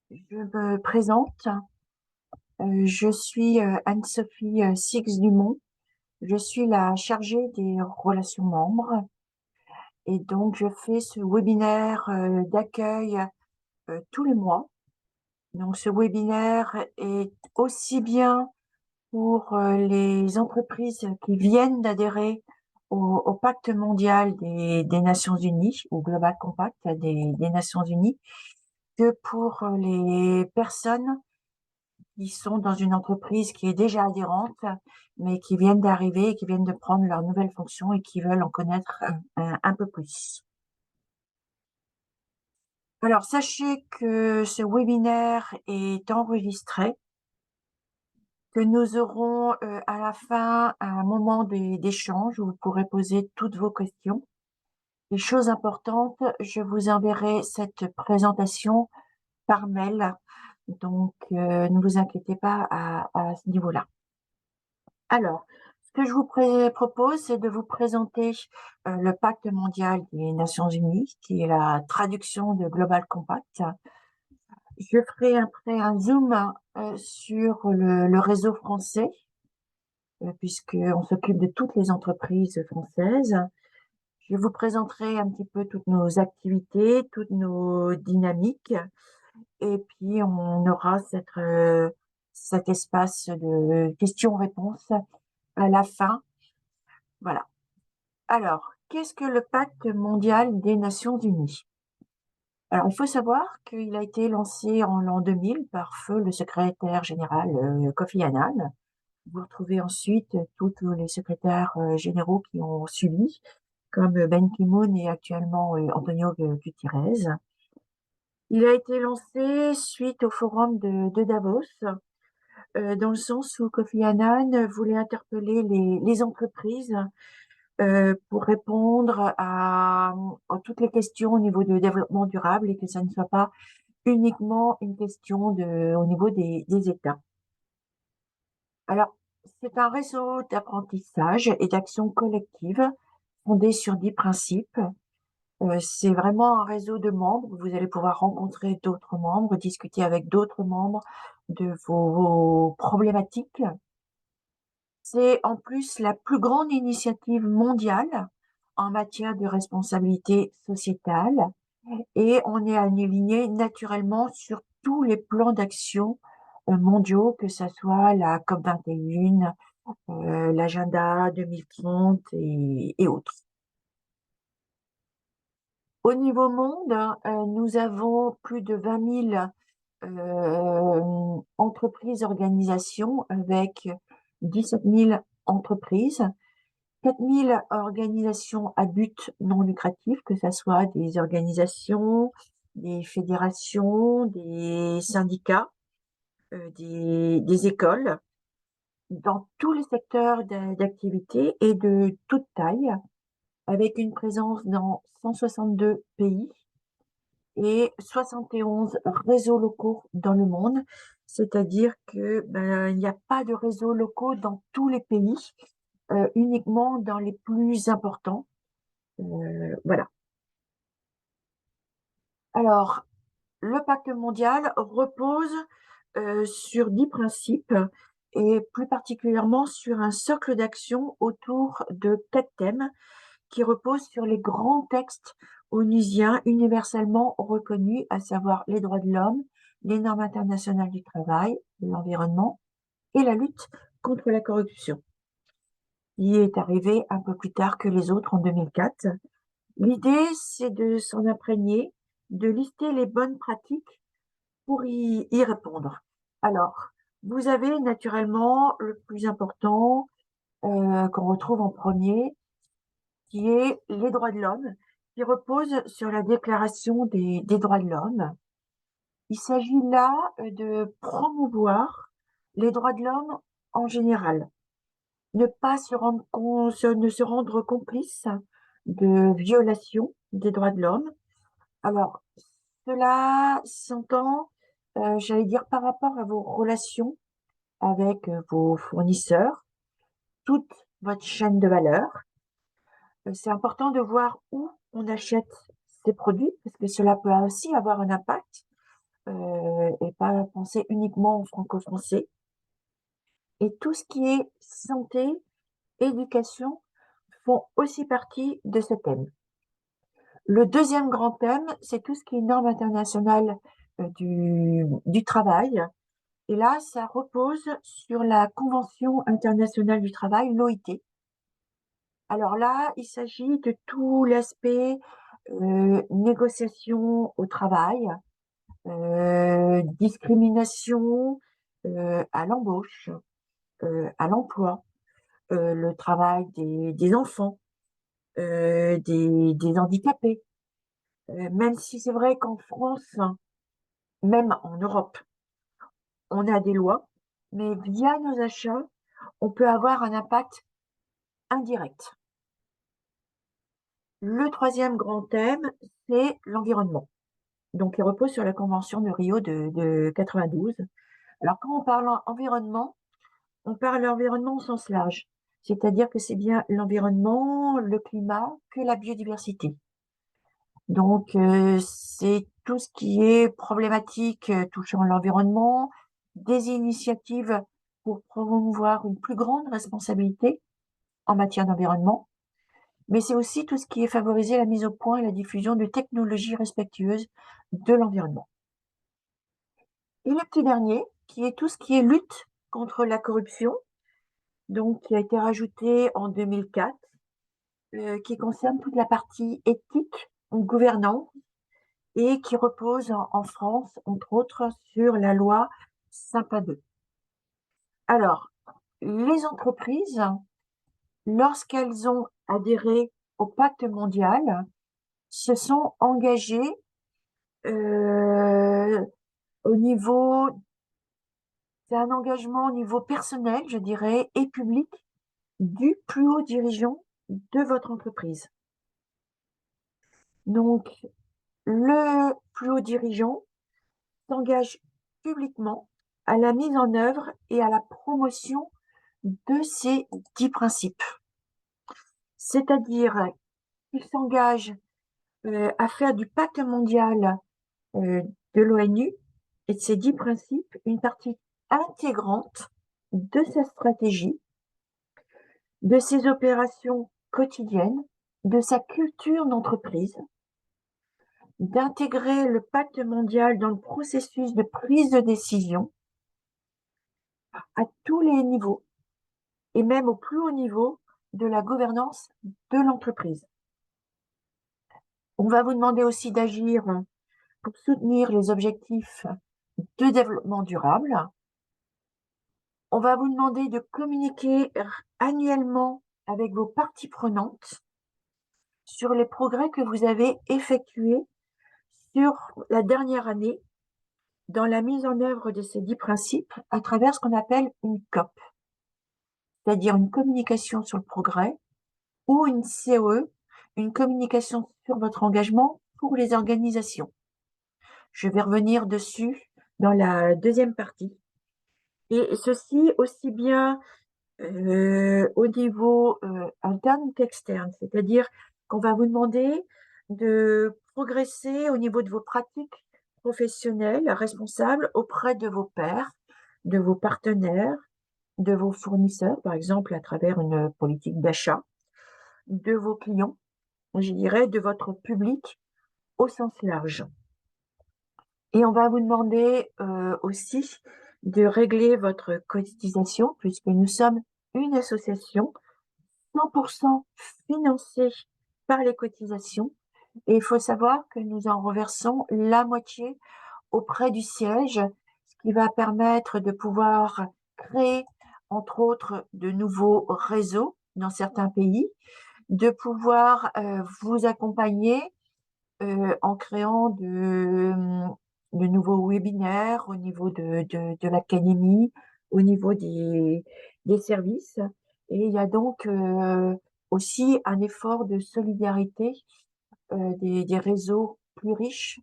Je me présente, je suis Anne-Sophie Six-Dumont. Je suis la chargée des relations membres et donc je fais ce webinaire d'accueil tous les mois. Donc ce webinaire est aussi bien pour les entreprises qui viennent d'adhérer au Pacte mondial des Nations Unies, au Global Compact des Nations Unies, que pour les personnes qui sont dans une entreprise qui est déjà adhérente, mais qui viennent d'arriver et qui viennent de prendre leur nouvelle fonction et qui veulent en connaître un peu plus. Alors, sachez que ce webinaire est enregistré, que nous aurons à la fin un moment d'échange où vous pourrez poser toutes vos questions. Les choses importantes, je vous enverrai cette présentation par mail, donc ne vous inquiétez pas à ce niveau-là. Alors, ce que je vous propose, c'est de vous présenter le Pacte mondial des Nations Unies, qui est la traduction de Global Compact. Je ferai après un zoom sur le réseau français, puisqu'on s'occupe de toutes les entreprises françaises. Je vous présenterai un petit peu toutes nos activités, toutes nos dynamiques, et puis on aura cet espace de questions-réponses à la fin. Voilà. Alors, qu'est-ce que le Pacte mondial des Nations Unies? Alors, il faut savoir qu'il a été lancé en l'an 2000 par feu le secrétaire général Kofi Annan. Vous retrouvez ensuite tous les secrétaires généraux qui ont suivi, comme Ben Ki-moon et actuellement Antonio Guterres. Il a été lancé suite au forum de Davos, dans le sens où Kofi Annan voulait interpeller les entreprises pour répondre à toutes les questions au niveau de développement durable et que ça ne soit pas uniquement une question au niveau des États. Alors, c'est un réseau d'apprentissage et d'action collective fondé sur 10 principes. C'est vraiment un réseau de membres. Vous allez pouvoir rencontrer d'autres membres, discuter avec d'autres membres de vos problématiques. C'est en plus la plus grande initiative mondiale en matière de responsabilité sociétale et on est aligné naturellement sur tous les plans d'action mondiaux, que ce soit la COP21, l'agenda 2030 et autres. Au niveau monde, nous avons plus de 20 000 entreprises, organisations avec 17 000 entreprises. 4 000 organisations à but non lucratif, que ce soit des organisations, des fédérations, des syndicats, des écoles, dans tous les secteurs d'activité et de toute taille, avec une présence dans 162 pays et 71 réseaux locaux dans le monde. C'est-à-dire que il n'y a pas de réseaux locaux dans tous les pays, uniquement dans les plus importants. Voilà. Alors, le pacte mondial repose sur 10 principes et plus particulièrement sur un socle d'action autour de 4 thèmes qui reposent sur les grands textes onusiens universellement reconnus, à savoir les droits de l'homme, les normes internationales du travail, l'environnement et la lutte contre la corruption. Il est arrivé un peu plus tard que les autres en 2004. L'idée, c'est de s'en imprégner, de lister les bonnes pratiques pour y répondre. Alors, vous avez naturellement le plus important qu'on retrouve en premier, qui est les droits de l'homme, qui repose sur la Déclaration des droits de l'homme. Il s'agit là de promouvoir les droits de l'homme en général, ne pas ne se rendre complice de violations des droits de l'homme. Alors, cela s'entend, j'allais dire, par rapport à vos relations avec vos fournisseurs, toute votre chaîne de valeur. C'est important de voir où on achète ces produits, parce que cela peut aussi avoir un impact. pas penser uniquement aux franco-français. Et tout ce qui est santé, éducation font aussi partie de ce thème. Le deuxième grand thème, c'est tout ce qui est normes internationales du travail. Et là, ça repose sur la Convention internationale du travail, l'OIT. Alors là, il s'agit de tout l'aspect négociation au travail, discrimination à l'embauche, à l'emploi, le travail des enfants, des handicapés. Même si c'est vrai qu'en France, même en Europe, on a des lois, mais via nos achats, on peut avoir un impact indirect. Le troisième grand thème, c'est l'environnement. Donc, il repose sur la Convention de Rio de 92. Alors, quand on parle environnement, on parle environnement au sens large, c'est-à-dire que c'est bien l'environnement, le climat, que la biodiversité. Donc, c'est tout ce qui est problématique touchant l'environnement, des initiatives pour promouvoir une plus grande responsabilité en matière d'environnement, mais c'est aussi tout ce qui est favoriser la mise au point et la diffusion de technologies respectueuses de l'environnement. Et le petit dernier, qui est tout ce qui est lutte contre la corruption, donc qui a été rajouté en 2004, qui concerne toute la partie éthique ou gouvernance et qui repose en France, entre autres, sur la loi Sapin 2. Alors, les entreprises, lorsqu'elles ont adhéré au pacte mondial, se sont engagées euh, au niveau, c'est un engagement au niveau personnel, je dirais, et public du plus haut dirigeant de votre entreprise. Donc, le plus haut dirigeant s'engage publiquement à la mise en œuvre et à la promotion de ces 10 principes. C'est-à-dire qu'il s'engage à faire du pacte mondial de l'ONU et de ces 10 principes une partie intégrante de sa stratégie, de ses opérations quotidiennes, de sa culture d'entreprise, d'intégrer le pacte mondial dans le processus de prise de décision à tous les niveaux et même au plus haut niveau de la gouvernance de l'entreprise. On va vous demander aussi d'agir pour soutenir les objectifs de développement durable. On va vous demander de communiquer annuellement avec vos parties prenantes sur les progrès que vous avez effectués sur la dernière année dans la mise en œuvre de ces 10 principes à travers ce qu'on appelle une COP, c'est-à-dire une communication sur le progrès, ou une COE, une communication sur votre engagement pour les organisations. Je vais revenir dessus dans la deuxième partie. Et ceci aussi bien au niveau interne qu'externe, c'est-à-dire qu'on va vous demander de progresser au niveau de vos pratiques professionnelles responsables auprès de vos pairs, de vos partenaires, de vos fournisseurs, par exemple à travers une politique d'achat, de vos clients, je dirais de votre public au sens large. Et on va vous demander aussi de régler votre cotisation puisque nous sommes une association 100% financée par les cotisations. Et il faut savoir que nous en reversons la moitié auprès du siège, ce qui va permettre de pouvoir créer, entre autres, de nouveaux réseaux dans certains pays, de pouvoir vous accompagner en créant de nouveaux webinaires au niveau de l'académie, au niveau des services. Et il y a donc aussi un effort de solidarité des réseaux plus riches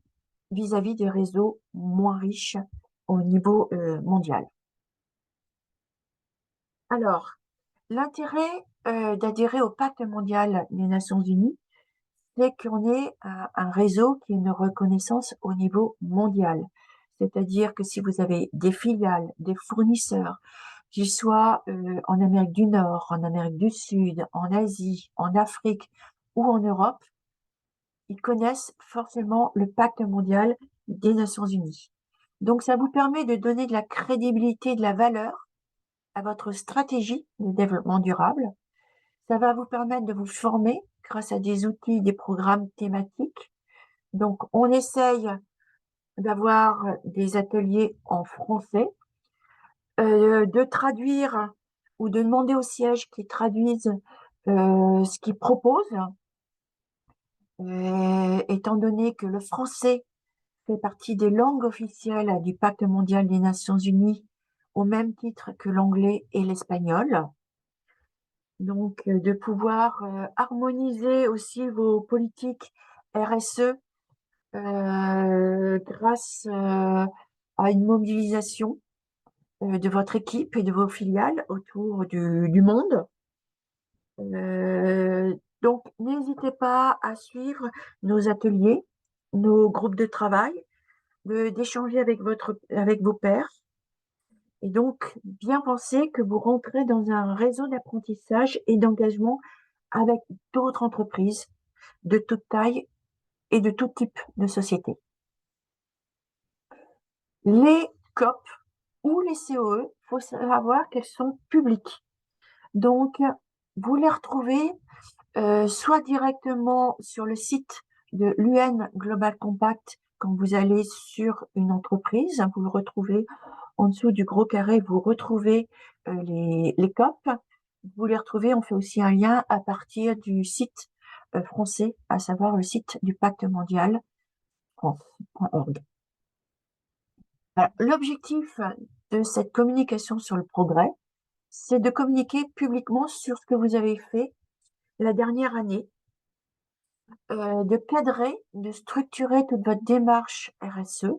vis-à-vis des réseaux moins riches au niveau mondial. Alors, l'intérêt d'adhérer au Pacte mondial des Nations Unies, c'est qu'on ait un réseau qui a une reconnaissance au niveau mondial. c'est-à-dire que si vous avez des filiales, des fournisseurs, qu'ils soient en Amérique du Nord, en Amérique du Sud, en Asie, en Afrique ou en Europe, ils connaissent forcément le pacte mondial des Nations Unies. Donc ça vous permet de donner de la crédibilité et de la valeur à votre stratégie de développement durable. Ça va vous permettre de vous former grâce à des outils, des programmes thématiques. Donc on essaye d'avoir des ateliers en français, de traduire ou de demander au siège qu'ils traduisent ce qu'ils proposent, étant donné que le français fait partie des langues officielles du Pacte mondial des Nations Unies, au même titre que l'anglais et l'espagnol. Donc, de pouvoir harmoniser aussi vos politiques RSE grâce à une mobilisation de votre équipe et de vos filiales autour du monde. Donc, n'hésitez pas à suivre nos ateliers, nos groupes de travail, d'échanger avec vos pairs. Et donc, bien penser que vous rentrez dans un réseau d'apprentissage et d'engagement avec d'autres entreprises de toute taille et de tout type de société. Les COP ou les COE, il faut savoir qu'elles sont publiques. Donc, vous les retrouvez soit directement sur le site de l'UN Global Compact quand vous allez sur une entreprise, vous le retrouvez en dessous du gros carré, vous retrouvez les COP. Vous les retrouvez, on fait aussi un lien à partir du site français, à savoir le site du Pacte mondial france.org. L'objectif de cette communication sur le progrès, c'est de communiquer publiquement sur ce que vous avez fait la dernière année, de cadrer, de structurer toute votre démarche RSE,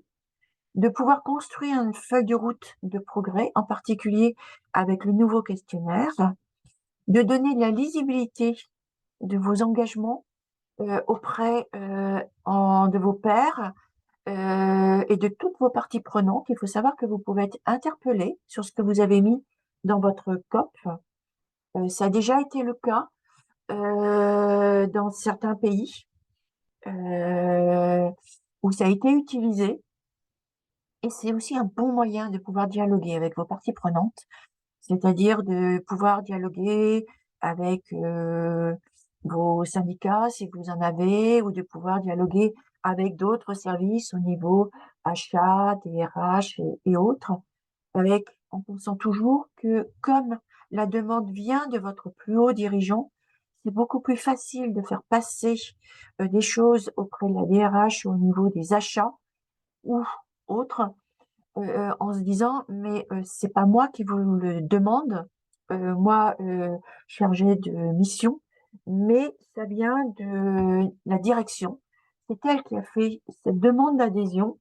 de pouvoir construire une feuille de route de progrès, en particulier avec le nouveau questionnaire, de donner de la lisibilité de vos engagements auprès de vos pairs et de toutes vos parties prenantes. Il faut savoir que vous pouvez être interpellé sur ce que vous avez mis dans votre COP. Ça a déjà été le cas dans certains pays où ça a été utilisé. Et c'est aussi un bon moyen de pouvoir dialoguer avec vos parties prenantes, c'est-à-dire de pouvoir dialoguer avec vos syndicats, si vous en avez, ou de pouvoir dialoguer avec d'autres services au niveau achat, DRH et autres, en pensant toujours que comme la demande vient de votre plus haut dirigeant, c'est beaucoup plus facile de faire passer des choses auprès de la DRH au niveau des achats ou autres, en se disant mais c'est pas moi qui vous le demande, moi chargée de mission, mais ça vient de la direction. C'est elle qui a fait cette demande d'adhésion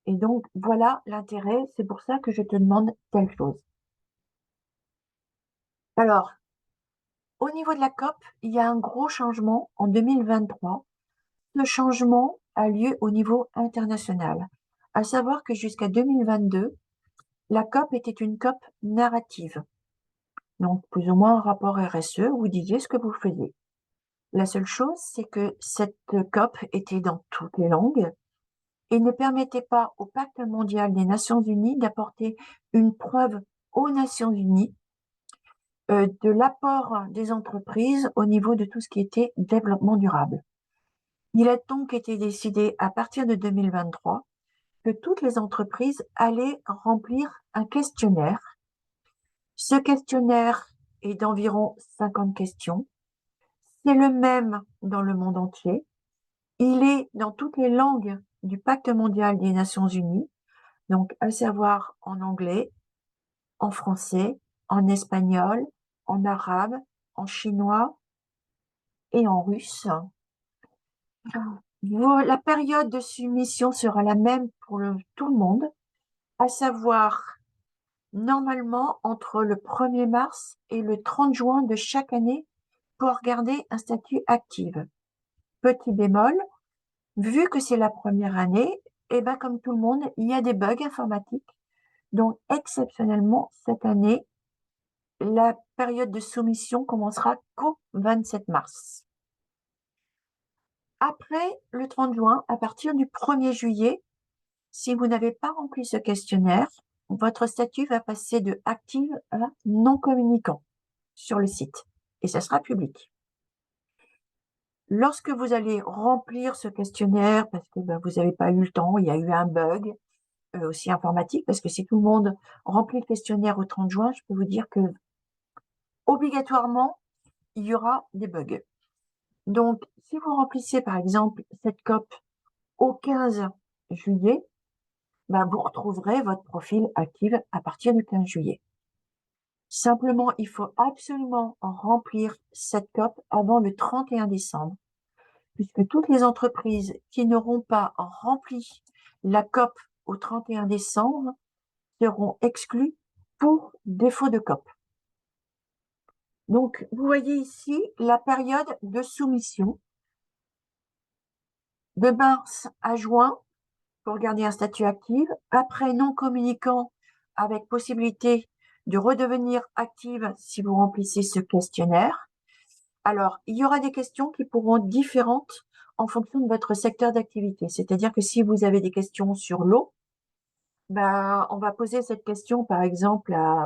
et donc voilà l'intérêt, c'est pour ça que je te demande telle chose. Alors, au niveau de la COP, il y a un gros changement en 2023. Ce changement a lieu au niveau international. À savoir que jusqu'à 2022, la COP était une COP narrative. Donc, plus ou moins un rapport RSE, vous disiez ce que vous faisiez. La seule chose, c'est que cette COP était dans toutes les langues et ne permettait pas au Pacte mondial des Nations Unies d'apporter une preuve aux Nations Unies de l'apport des entreprises au niveau de tout ce qui était développement durable. Il a donc été décidé à partir de 2023 que toutes les entreprises allaient remplir un questionnaire. Ce questionnaire est d'environ 50 questions. C'est le même dans le monde entier. Il est dans toutes les langues du Pacte mondial des Nations Unies, donc à savoir en anglais, en français, en espagnol, en arabe, en chinois et en russe. La période de soumission sera la même pour tout le monde, à savoir normalement entre le 1er mars et le 30 juin de chaque année pour garder un statut actif. Petit bémol, vu que c'est la première année, Et ben, comme tout le monde, il y a des bugs informatiques. Donc, exceptionnellement, cette année, la période de soumission commencera qu'au 27 mars. Après le 30 juin, à partir du 1er juillet, si vous n'avez pas rempli ce questionnaire, votre statut va passer de active à non communicant sur le site et ça sera public. Lorsque vous allez remplir ce questionnaire, parce que vous n'avez pas eu le temps, il y a eu un bug aussi informatique, parce que si tout le monde remplit le questionnaire au 30 juin, je peux vous dire que obligatoirement, il y aura des bugs. Donc, si vous remplissez par exemple cette COP au 15 juillet, vous retrouverez votre profil actif à partir du 15 juillet. Simplement, il faut absolument remplir cette COP avant le 31 décembre, puisque toutes les entreprises qui n'auront pas rempli la COP au 31 décembre seront exclues pour défaut de COP. Donc, vous voyez ici la période de soumission de mars à juin pour garder un statut actif. Après, non communicant avec possibilité de redevenir active si vous remplissez ce questionnaire. Alors, il y aura des questions qui pourront être différentes en fonction de votre secteur d'activité. C'est-à-dire que si vous avez des questions sur l'eau, on va poser cette question, par exemple, à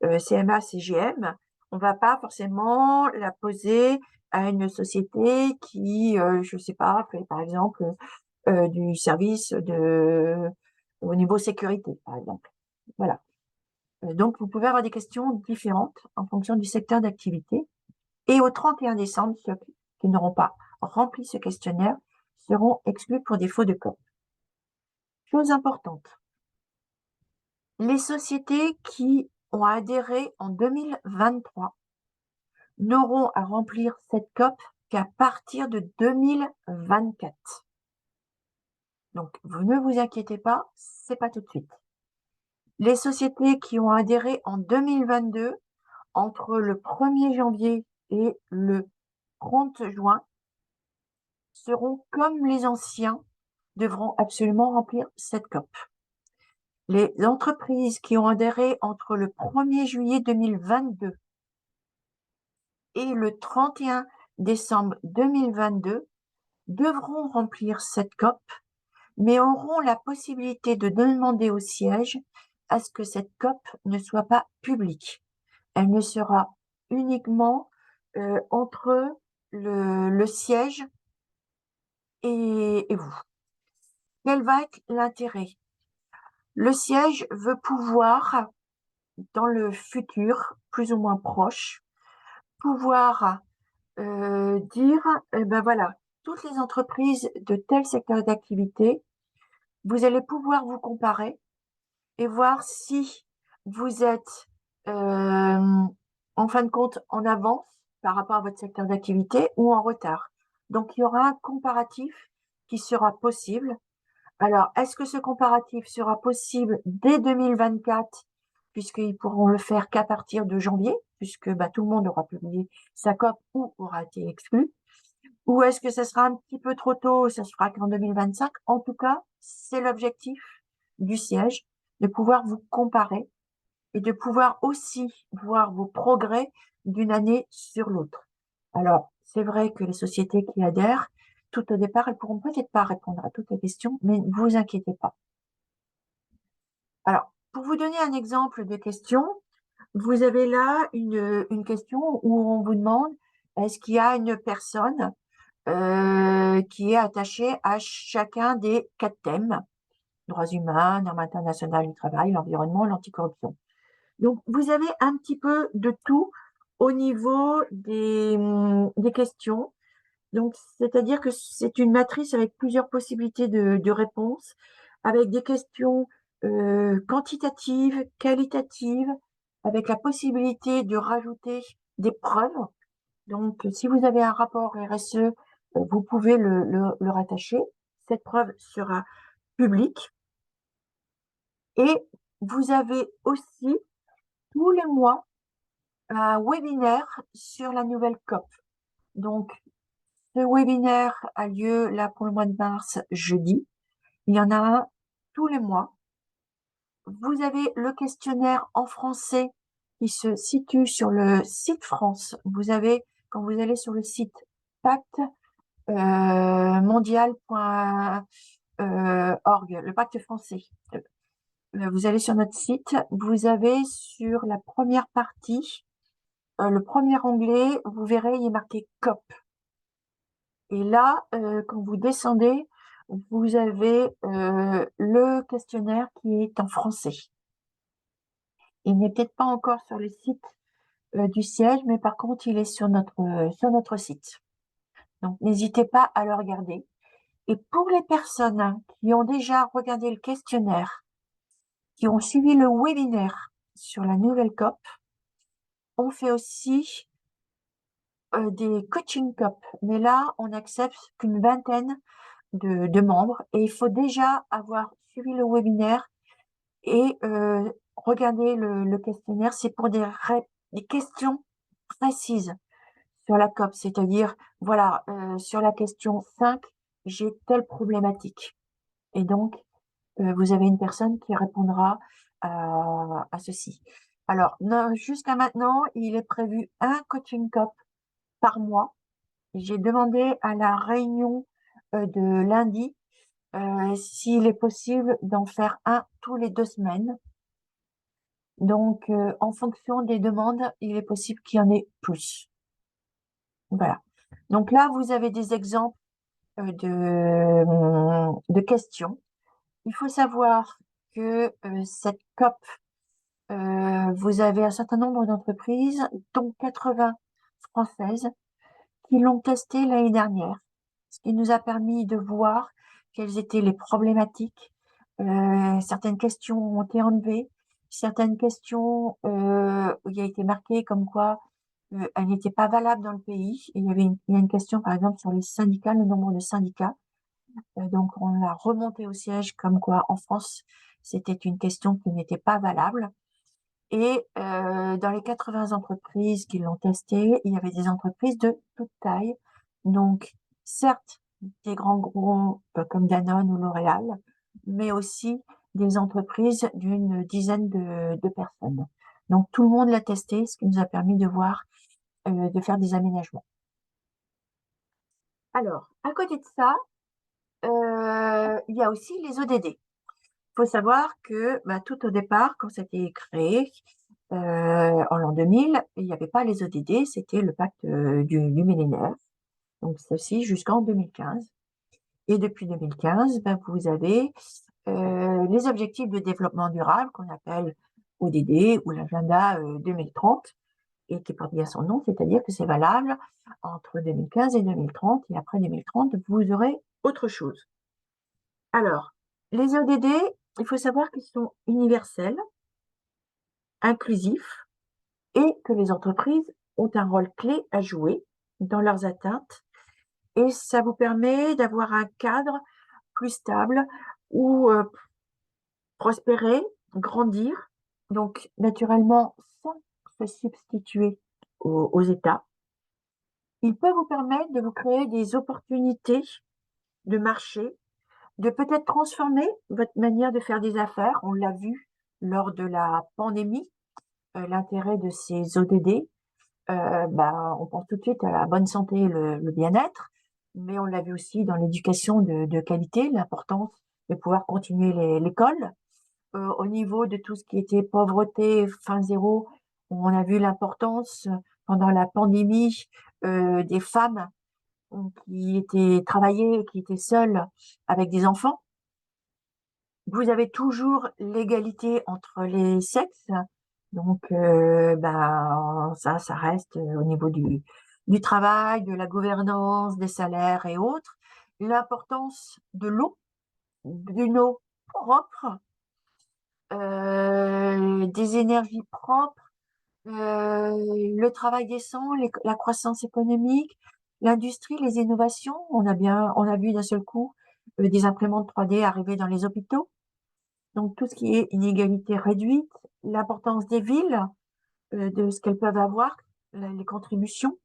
CMA, CGM. On va pas forcément la poser à une société qui, je sais pas, fait par exemple du service au niveau sécurité, par exemple. Voilà. Donc, vous pouvez avoir des questions différentes en fonction du secteur d'activité. Et au 31 décembre, ceux qui n'auront pas rempli ce questionnaire seront exclus pour défaut de COP. Chose importante, les sociétés qui ont adhéré en 2023 n'auront à remplir cette COP qu'à partir de 2024. Donc, vous ne vous inquiétez pas, c'est pas tout de suite. Les sociétés qui ont adhéré en 2022, entre le 1er janvier et le 30 juin, seront comme les anciens, devront absolument remplir cette COP. Les entreprises qui ont adhéré entre le 1er juillet 2022 et le 31 décembre 2022 devront remplir cette COP, mais auront la possibilité de demander au siège à ce que cette COP ne soit pas publique. Elle ne sera uniquement entre le siège et vous. Quel va être l'intérêt? Le siège veut pouvoir, dans le futur, plus ou moins proche, pouvoir dire, voilà, toutes les entreprises de tel secteur d'activité, vous allez pouvoir vous comparer et voir si vous êtes en fin de compte en avance par rapport à votre secteur d'activité ou en retard. Donc, il y aura un comparatif qui sera possible. Alors, est-ce que ce comparatif sera possible dès 2024, puisqu'ils pourront le faire qu'à partir de janvier, puisque tout le monde aura publié sa COP ou aura été exclu, ou est-ce que ça sera un petit peu trop tôt, ça se fera qu'en 2025? En tout cas, c'est l'objectif du siège, de pouvoir vous comparer et de pouvoir aussi voir vos progrès d'une année sur l'autre. Alors, c'est vrai que les sociétés qui adhèrent, tout au départ, elles pourront peut-être pas répondre à toutes les questions, mais ne vous inquiétez pas. Alors, pour vous donner un exemple de question, vous avez là une question où on vous demande, est-ce qu'il y a une personne qui est attachée à chacun des 4 thèmes, droits humains, normes internationales du travail, l'environnement, l'anticorruption. Donc, vous avez un petit peu de tout au niveau des questions. Donc, c'est-à-dire que c'est une matrice avec plusieurs possibilités de réponses, avec des questions quantitatives, qualitatives, avec la possibilité de rajouter des preuves. Donc, si vous avez un rapport RSE, vous pouvez le rattacher. Cette preuve sera publique. Et vous avez aussi tous les mois un webinaire sur la nouvelle COP. Donc, ce webinaire a lieu là pour le mois de mars, jeudi. Il y en a un tous les mois. Vous avez le questionnaire en français qui se situe sur le site France. Vous avez, quand vous allez sur le site pacte mondial.org, le pacte français. Vous allez sur notre site, vous avez sur la première partie, le premier onglet, vous verrez, il est marqué COP. Et là, quand vous descendez, vous avez le questionnaire qui est en français. Il n'est peut-être pas encore sur le site du siège, mais par contre, il est sur notre site. Donc, n'hésitez pas à le regarder. Et pour les personnes qui ont déjà regardé le questionnaire, qui ont suivi le webinaire sur la nouvelle COP, on fait aussi des coaching COP. Mais là, on n'accepte qu'une vingtaine de membres et il faut déjà avoir suivi le webinaire et regarder le questionnaire. C'est pour des questions précises sur la COP, c'est-à-dire, voilà, sur la question 5, j'ai telle problématique. Et donc, vous avez une personne qui répondra à ceci. Alors, jusqu'à maintenant, il est prévu un coaching COP par mois. J'ai demandé à la réunion de lundi s'il est possible d'en faire un tous les 2 semaines. Donc, en fonction des demandes, il est possible qu'il y en ait plus. Voilà. Donc là, vous avez des exemples de questions. Il faut savoir que cette COP, vous avez un certain nombre d'entreprises, dont 80 françaises, qui l'ont testé l'année dernière, ce qui nous a permis de voir quelles étaient les problématiques. Certaines questions ont été enlevées, certaines questions il y a été marqué comme quoi elles n'étaient pas valables dans le pays. Et il y a une question par exemple sur les syndicats, le nombre de syndicats. Donc on l'a remonté au siège comme quoi en France c'était une question qui n'était pas valable. Et dans les 80 entreprises qui l'ont testé, il y avait des entreprises de toute taille. Donc, certes, des grands groupes comme Danone ou L'Oréal, mais aussi des entreprises d'une dizaine de personnes. Donc, tout le monde l'a testé, ce qui nous a permis de voir, de faire des aménagements. Alors, à côté de ça, il y a aussi les ODD. Il faut savoir que tout au départ, quand ça a été créé, en l'an 2000, il n'y avait pas les ODD, c'était le pacte du millénaire. Donc ceci jusqu'en 2015. Et depuis 2015, vous avez les objectifs de développement durable qu'on appelle ODD ou l'agenda 2030 et qui porte bien son nom, c'est-à-dire que c'est valable entre 2015 et 2030 et après 2030, vous aurez autre chose. Alors, les ODD, il faut savoir qu'ils sont universels, inclusifs et que les entreprises ont un rôle clé à jouer dans leurs atteintes. Et ça vous permet d'avoir un cadre plus stable où prospérer, grandir, donc naturellement sans se substituer aux États. Il peut vous permettre de vous créer des opportunités de marché, de peut-être transformer votre manière de faire des affaires. On l'a vu lors de la pandémie, l'intérêt de ces ODD. On pense tout de suite à la bonne santé et le bien-être, mais on l'a vu aussi dans l'éducation de qualité, l'importance de pouvoir continuer l'école. Au niveau de tout ce qui était pauvreté, fin zéro, on a vu l'importance pendant la pandémie des femmes qui étaient travaillées, qui étaient seules avec des enfants. Vous avez toujours l'égalité entre les sexes, donc ça reste au niveau du travail, de la gouvernance, des salaires et autres. L'importance de l'eau, d'une eau propre, des énergies propres, le travail décent, la croissance économique, l'industrie, les innovations. On a vu d'un seul coup des imprimantes 3D arriver dans les hôpitaux. Donc tout ce qui est inégalité réduite, l'importance des villes, de ce qu'elles peuvent avoir, les contributions,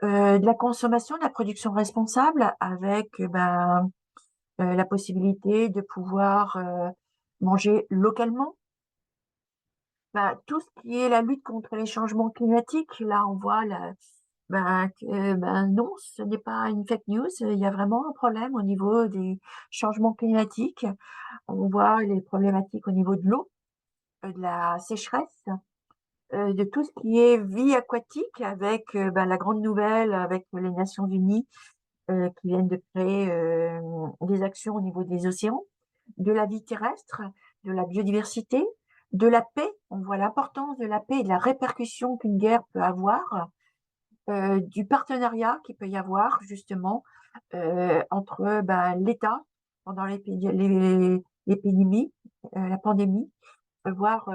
de la consommation, de la production responsable avec la possibilité de pouvoir manger localement. Bah, tout ce qui est la lutte contre les changements climatiques, là, on voit non, ce n'est pas une fake news. Il y a vraiment un problème au niveau des changements climatiques. On voit les problématiques au niveau de l'eau, de la sécheresse, de tout ce qui est vie aquatique avec la grande nouvelle avec les Nations Unies qui viennent de créer des actions au niveau des océans, de la vie terrestre, de la biodiversité, de la paix. On voit l'importance de la paix et de la répercussion qu'une guerre peut avoir, du partenariat qu'il peut y avoir justement entre l'État pendant l'épidémie, la pandémie, voire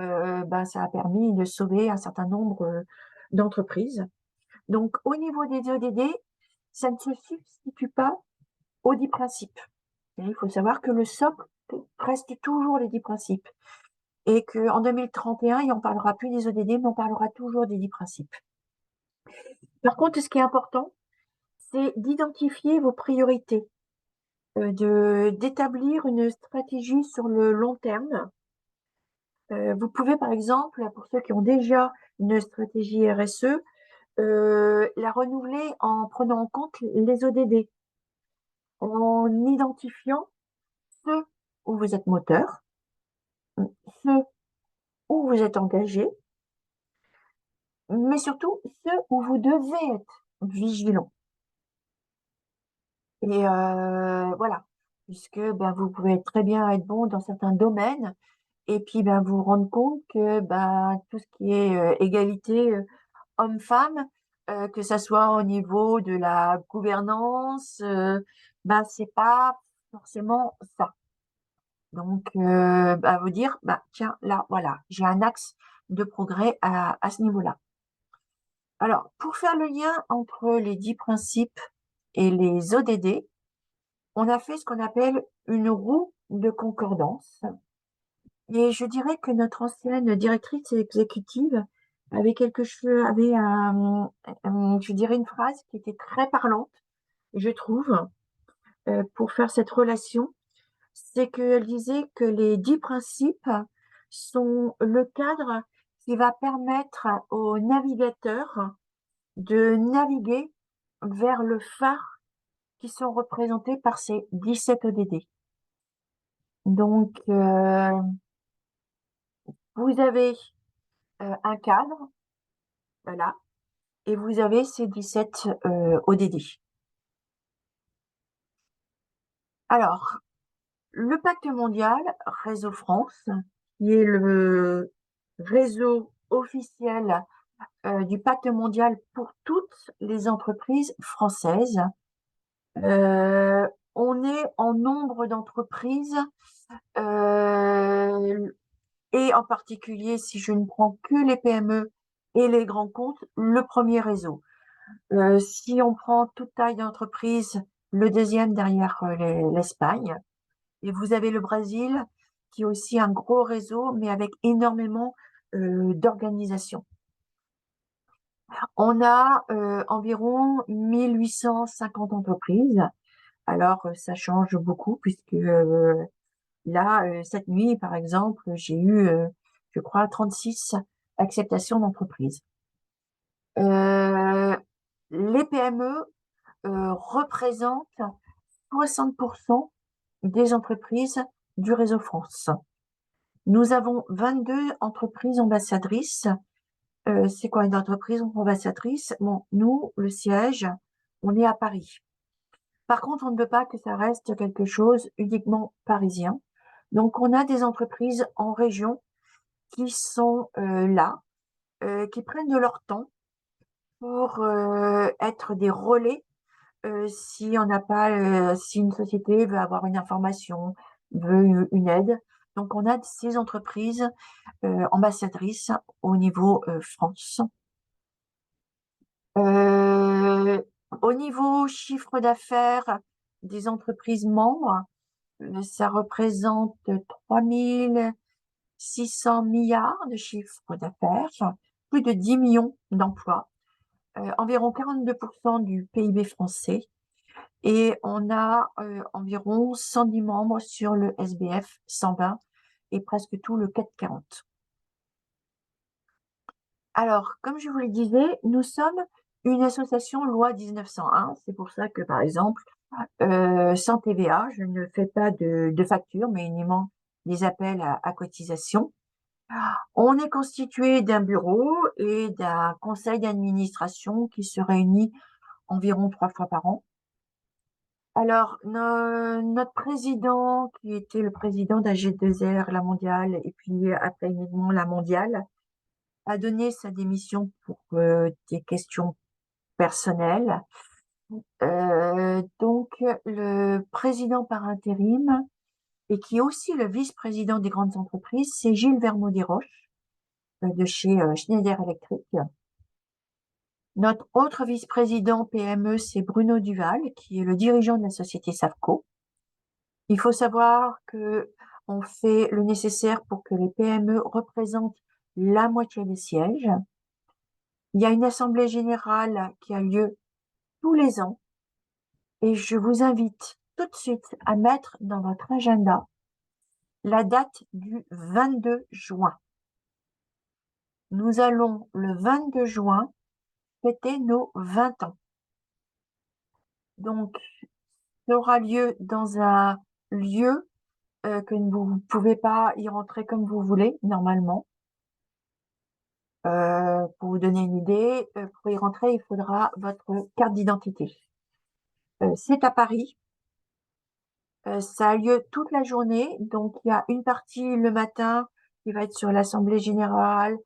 ça a permis de sauver un certain nombre d'entreprises. Donc au niveau des ODD, ça ne se substitue pas aux 10 principes. Et il faut savoir que le socle reste toujours les 10 principes et qu'en 2031, on parlera plus des ODD, mais on parlera toujours des 10 principes. Par contre, ce qui est important, c'est d'identifier vos priorités, d'établir une stratégie sur le long terme. Vous pouvez, par exemple, pour ceux qui ont déjà une stratégie RSE, la renouveler en prenant en compte les ODD, en identifiant ceux où vous êtes moteur, ceux où vous êtes engagé, mais surtout ceux où vous devez être vigilant. Et voilà, puisque vous pouvez très bien être bon dans certains domaines et puis vous rendre compte que tout ce qui est égalité homme-femme, que ça soit au niveau de la gouvernance, c'est pas forcément ça. Donc, vous dire, tiens, là, voilà, j'ai un axe de progrès à ce niveau-là. Alors, pour faire le lien entre les 10 principes et les ODD, on a fait ce qu'on appelle une roue de concordance. Et je dirais que notre ancienne directrice exécutive avait je dirais une phrase qui était très parlante, je trouve, pour faire cette relation. C'est qu'elle disait que les 10 principes sont le cadre qui va permettre aux navigateurs de naviguer vers le phare qui sont représentés par ces 17 ODD. Donc, vous avez un cadre, voilà, et vous avez ces 17 ODD. Alors, le pacte mondial Réseau France, qui est le réseau officiel du pacte mondial pour toutes les entreprises françaises. On est en nombre d'entreprises et en particulier, si je ne prends que les PME et les grands comptes, le premier réseau. Si on prend toute taille d'entreprise, le deuxième derrière l'Espagne. Et vous avez le Brésil, qui est aussi un gros réseau, mais avec énormément d'organisations. On a environ 1850 entreprises. Alors, ça change beaucoup puisque là, cette nuit, par exemple, j'ai eu, je crois, 36 acceptations d'entreprises. Les PME représentent 60% des entreprises du réseau France. Nous avons 22 entreprises ambassadrices. C'est quoi une entreprise ambassadrice? Bon, nous, le siège, on est à Paris. Par contre, on ne veut pas que ça reste quelque chose uniquement parisien. Donc, on a des entreprises en région qui sont là, qui prennent de leur temps pour être des relais si on n'a pas, si une société veut avoir une information, veut une aide. Donc, on a ces entreprises ambassadrices au niveau France. Au niveau chiffre d'affaires des entreprises membres, ça représente 3600 milliards de chiffre d'affaires, plus de 10 millions d'emplois, environ 42% du PIB français. Et on a environ 110 membres sur le SBF 120 et presque tout le CAC 40. Alors, comme je vous le disais, nous sommes une association loi 1901. C'est pour ça que, par exemple, sans TVA, je ne fais pas de facture, mais uniquement des appels à cotisation. On est constitué d'un bureau et d'un conseil d'administration qui se réunit environ 3 fois par an. Alors, notre président, qui était le président d'AG2R, la mondiale, et puis après uniquement la mondiale, a donné sa démission pour des questions personnelles. Donc, le président par intérim, et qui est aussi le vice-président des grandes entreprises, c'est Gilles Vermaux-Desroches, de chez Schneider Electric. Notre autre vice-président PME, c'est Bruno Duval, qui est le dirigeant de la société Savco. Il faut savoir que on fait le nécessaire pour que les PME représentent la moitié des sièges. Il y a une assemblée générale qui a lieu tous les ans et je vous invite tout de suite à mettre dans votre agenda la date du 22 juin. Nous allons le 22 juin fêter nos 20 ans. Donc, ça aura lieu dans un lieu que vous ne pouvez pas y rentrer comme vous voulez, normalement. Pour vous donner une idée, pour y rentrer, il faudra votre carte d'identité. C'est à Paris. Ça a lieu toute la journée. Donc, il y a une partie le matin qui va être sur l'Assemblée générale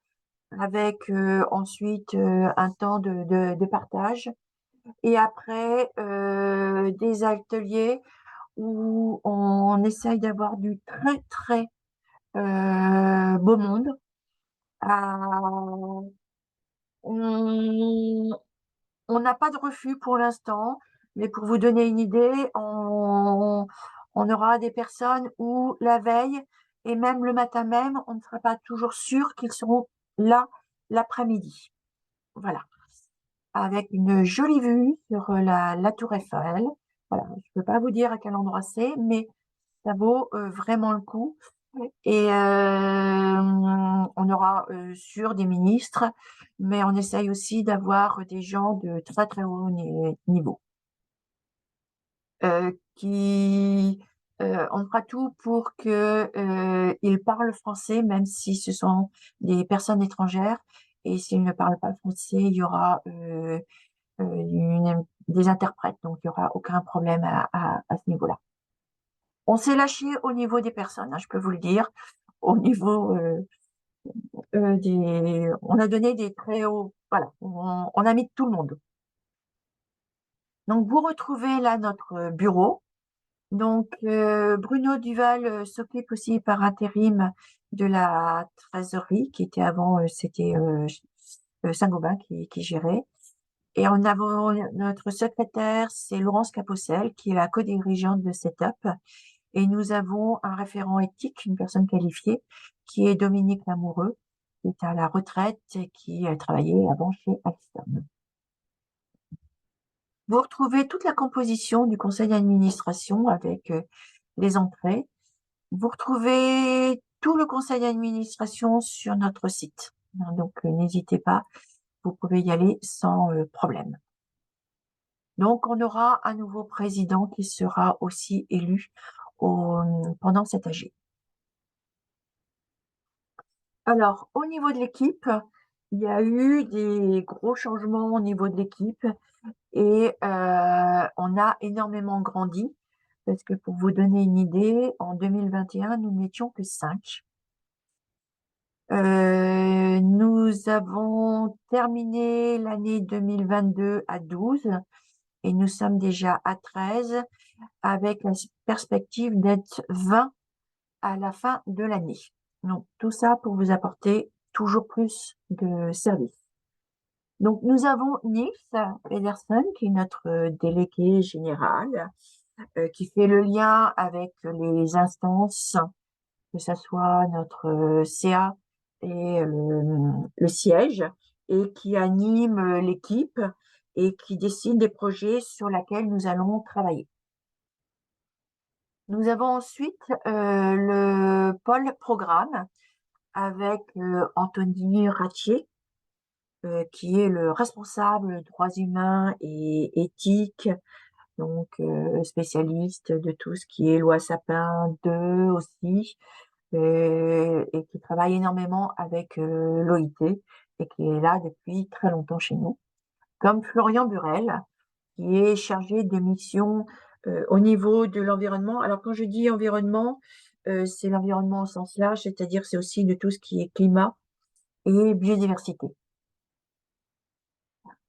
avec ensuite un temps de partage. Et après, des ateliers où on essaye d'avoir du très, très beau monde. On On n'a pas de refus pour l'instant, mais pour vous donner une idée, on aura des personnes où la veille et même le matin même, on ne sera pas toujours sûr qu'ils seront là l'après-midi. Voilà, avec une jolie vue sur la tour Eiffel. Voilà, je peux pas vous dire à quel endroit c'est, mais ça vaut vraiment le coup. Et on aura sur des ministres, mais on essaye aussi d'avoir des gens de très très haut niveau. Qui on fera tout pour que ils parlent français, même si ce sont des personnes étrangères. Et s'ils ne parlent pas français, il y aura des interprètes, donc il y aura aucun problème à ce niveau-là. On s'est lâché au niveau des personnes, hein, je peux vous le dire. Au niveau on a donné des très hauts, voilà, on a mis tout le monde. Donc vous retrouvez là notre bureau. Donc Bruno Duval s'occupe aussi par intérim de la trésorerie qui était avant, c'était Saint-Gobain qui gérait. Et en avant, notre secrétaire, c'est Laurence Capocel, qui est la co-dirigeante de Setup. Et nous avons un référent éthique, une personne qualifiée, qui est Dominique Lamoureux, qui est à la retraite et qui a travaillé avant chez Alstom. Vous retrouvez toute la composition du conseil d'administration avec les entrées. Vous retrouvez tout le conseil d'administration sur notre site. Donc, n'hésitez pas, vous pouvez y aller sans problème. Donc, on aura un nouveau président qui sera aussi élu pendant cette AG. Alors, au niveau de l'équipe, il y a eu des gros changements au niveau de l'équipe et on a énormément grandi parce que pour vous donner une idée, en 2021, nous n'étions que 5. Nous avons terminé l'année 2022 à 12 et nous sommes déjà à 13 avec la perspective d'être 20 à la fin de l'année. Donc, tout ça pour vous apporter toujours plus de services. Donc, nous avons Nils Pedersen, qui est notre délégué général, qui fait le lien avec les instances, que ce soit notre CA et le siège, et qui anime l'équipe et qui décide des projets sur lesquels nous allons travailler. Nous avons ensuite le pôle programme avec Anthony Ratier, qui est le responsable droits humains et éthique, donc spécialiste de tout ce qui est loi Sapin 2 aussi, et qui travaille énormément avec l'OIT et qui est là depuis très longtemps chez nous. Comme Florian Burel, qui est chargé des missions au niveau de l'environnement. Alors quand je dis environnement, c'est l'environnement au sens large, c'est-à-dire c'est aussi de tout ce qui est climat et biodiversité.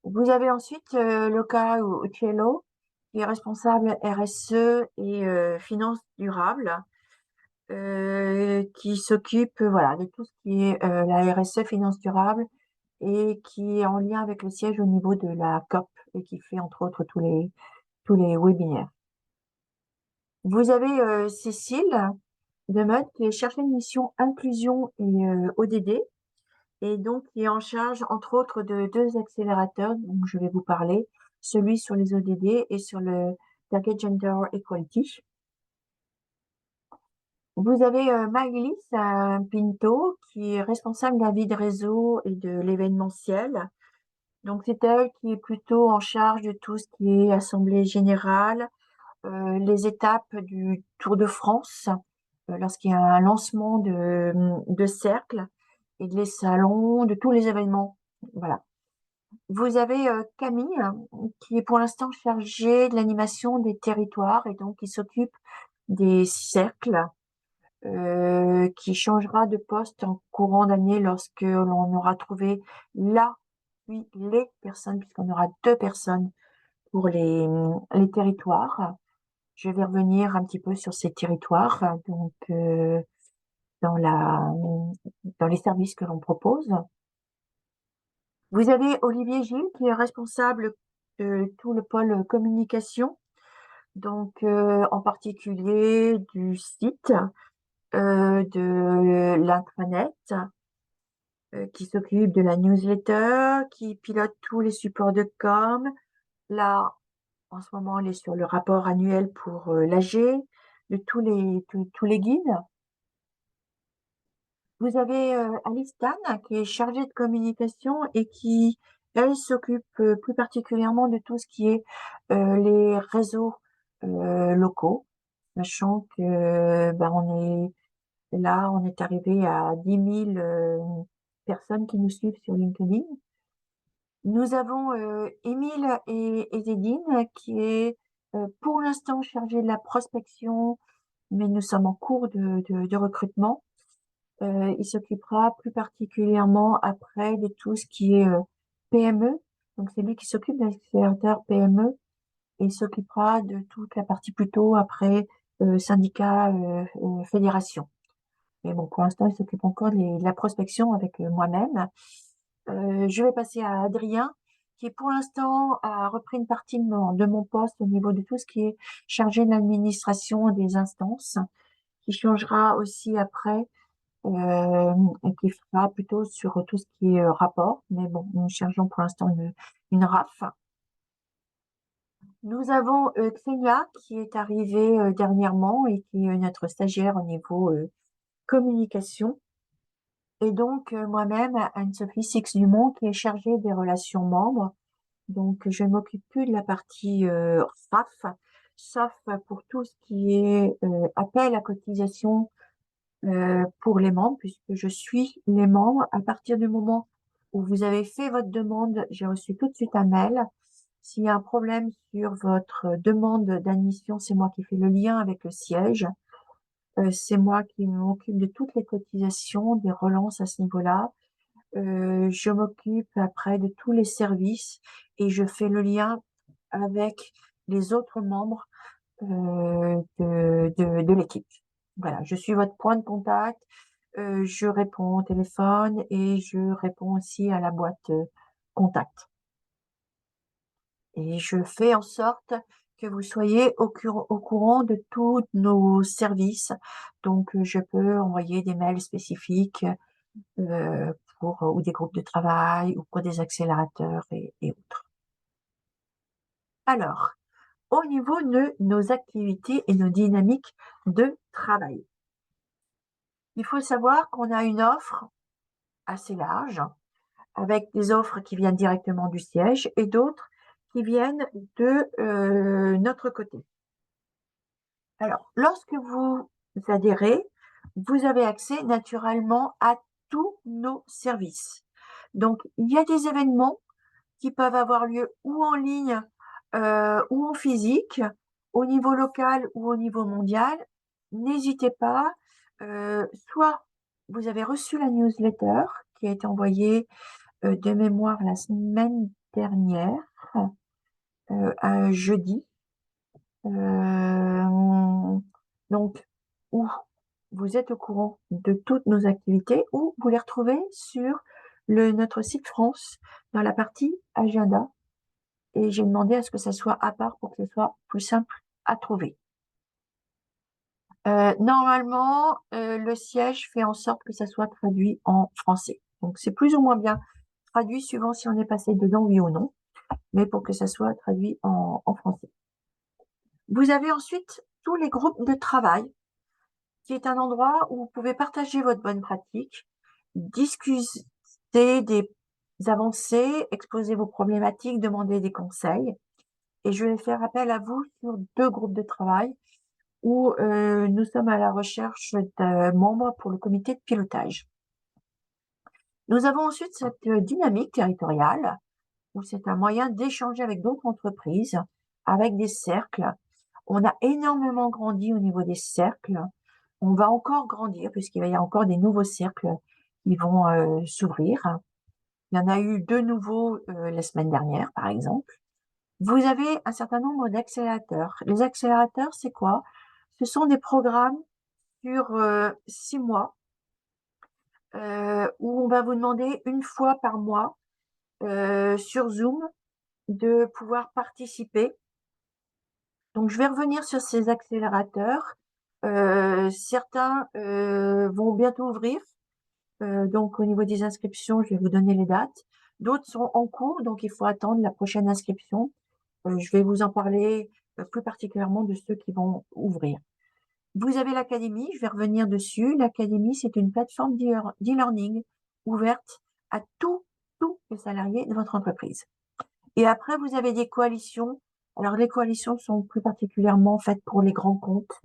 Vous avez ensuite Luca Uccello, qui est responsable RSE et finances durables, qui s'occupe voilà, de tout ce qui est la RSE, finances durables, et qui est en lien avec le siège au niveau de la COP et qui fait entre autres tous les webinaires. Vous avez Cécile Demeute qui est chargée de mission inclusion et ODD et donc qui est en charge entre autres de 2 accélérateurs dont je vais vous parler, celui sur les ODD et sur le Target Gender Equality. Vous avez Maëlys Pinto qui est responsable de la vie de réseau et de l'événementiel. Donc c'est elle qui est plutôt en charge de tout ce qui est assemblée générale, les étapes du Tour de France, lorsqu'il y a un lancement de cercle et les salons, de tous les événements. Voilà. Vous avez Camille, qui est pour l'instant chargée de l'animation des territoires et donc qui s'occupe des cercles, qui changera de poste en courant d'année lorsque l'on aura trouvé la, puis les personnes, puisqu'on aura 2 personnes pour les territoires. Je vais revenir un petit peu sur ces territoires, donc dans dans les services que l'on propose. Vous avez Olivier Gilles qui est responsable de tout le pôle communication, donc en particulier du site, de l'intranet, qui s'occupe de la newsletter, qui pilote tous les supports de com. Là, en ce moment, elle est sur le rapport annuel pour l'AG, de tous les guides. Vous avez Alice Tan qui est chargée de communication et qui, elle, s'occupe plus particulièrement de tout ce qui est les réseaux locaux, sachant que on est arrivé à 10 000 personnes qui nous suivent sur LinkedIn. Nous avons Émile et Zédine qui est pour l'instant chargé de la prospection, mais nous sommes en cours de recrutement. Il s'occupera plus particulièrement après de tout ce qui est PME. Donc c'est lui qui s'occupe de l'accélérateur PME et il s'occupera de toute la partie plutôt après syndicat, fédération. Mais bon, pour l'instant, il s'occupe encore de la prospection avec moi-même. Je vais passer à Adrien, qui pour l'instant a repris une partie de mon poste au niveau de tout ce qui est chargé de l'administration des instances, qui changera aussi après et qui fera plutôt sur tout ce qui est rapport. Mais bon, nous cherchons pour l'instant une RAF. Nous avons Xenia qui est arrivée dernièrement et qui est notre stagiaire au niveau communication. Et donc moi-même, Anne-Sophie Six-Dumont, qui est chargée des relations membres. Donc je ne m'occupe plus de la partie RAF, sauf pour tout ce qui est appel à cotisation pour les membres, puisque je suis les membres. À partir du moment où vous avez fait votre demande, j'ai reçu tout de suite un mail. S'il y a un problème sur votre demande d'admission, c'est moi qui fais le lien avec le siège. C'est moi qui m'occupe de toutes les cotisations, des relances à ce niveau-là. Je m'occupe après de tous les services et je fais le lien avec les autres membres de l'équipe. Voilà, je suis votre point de contact. Je réponds au téléphone et je réponds aussi à la boîte contact. Et je fais en sorte que vous soyez au courant de tous nos services. Donc, je peux envoyer des mails spécifiques ou des groupes de travail ou pour des accélérateurs et autres. Alors, au niveau de nos activités et nos dynamiques de travail, il faut savoir qu'on a une offre assez large, avec des offres qui viennent directement du siège et d'autres qui viennent de notre côté. Alors, lorsque vous adhérez, vous avez accès naturellement à tous nos services. Donc, il y a des événements qui peuvent avoir lieu ou en ligne ou en physique, au niveau local ou au niveau mondial. N'hésitez pas, soit vous avez reçu la newsletter qui a été envoyée de mémoire la semaine dernière, un jeudi. Donc, où vous êtes au courant de toutes nos activités ou vous les retrouvez sur notre site France dans la partie agenda. Et j'ai demandé à ce que ça soit à part pour que ce soit plus simple à trouver. Normalement, le siège fait en sorte que ça soit traduit en français. Donc, c'est plus ou moins bien traduit suivant si on est passé dedans, oui ou non, mais pour que ça soit traduit en français. Vous avez ensuite tous les groupes de travail, qui est un endroit où vous pouvez partager votre bonne pratique, discuter des avancées, exposer vos problématiques, demander des conseils. Et je vais faire appel à vous sur 2 groupes de travail où nous sommes à la recherche de membres pour le comité de pilotage. Nous avons ensuite cette dynamique territoriale où c'est un moyen d'échanger avec d'autres entreprises, avec des cercles. On a énormément grandi au niveau des cercles. On va encore grandir puisqu'il va y avoir encore des nouveaux cercles qui vont s'ouvrir. Il y en a eu 2 nouveaux la semaine dernière, par exemple. Vous avez un certain nombre d'accélérateurs. Les accélérateurs, c'est quoi? Ce sont des programmes sur 6 mois où on va vous demander une fois par mois sur Zoom de pouvoir participer. Donc, je vais revenir sur ces accélérateurs. Certains vont bientôt ouvrir. Donc, au niveau des inscriptions, je vais vous donner les dates. D'autres sont en cours, donc il faut attendre la prochaine inscription. Je vais vous en parler plus particulièrement de ceux qui vont ouvrir. Vous avez l'académie, je vais revenir dessus. L'académie, c'est une plateforme d'e-learning ouverte à tous les salariés de votre entreprise. Et après, vous avez des coalitions. Alors, les coalitions sont plus particulièrement faites pour les grands comptes.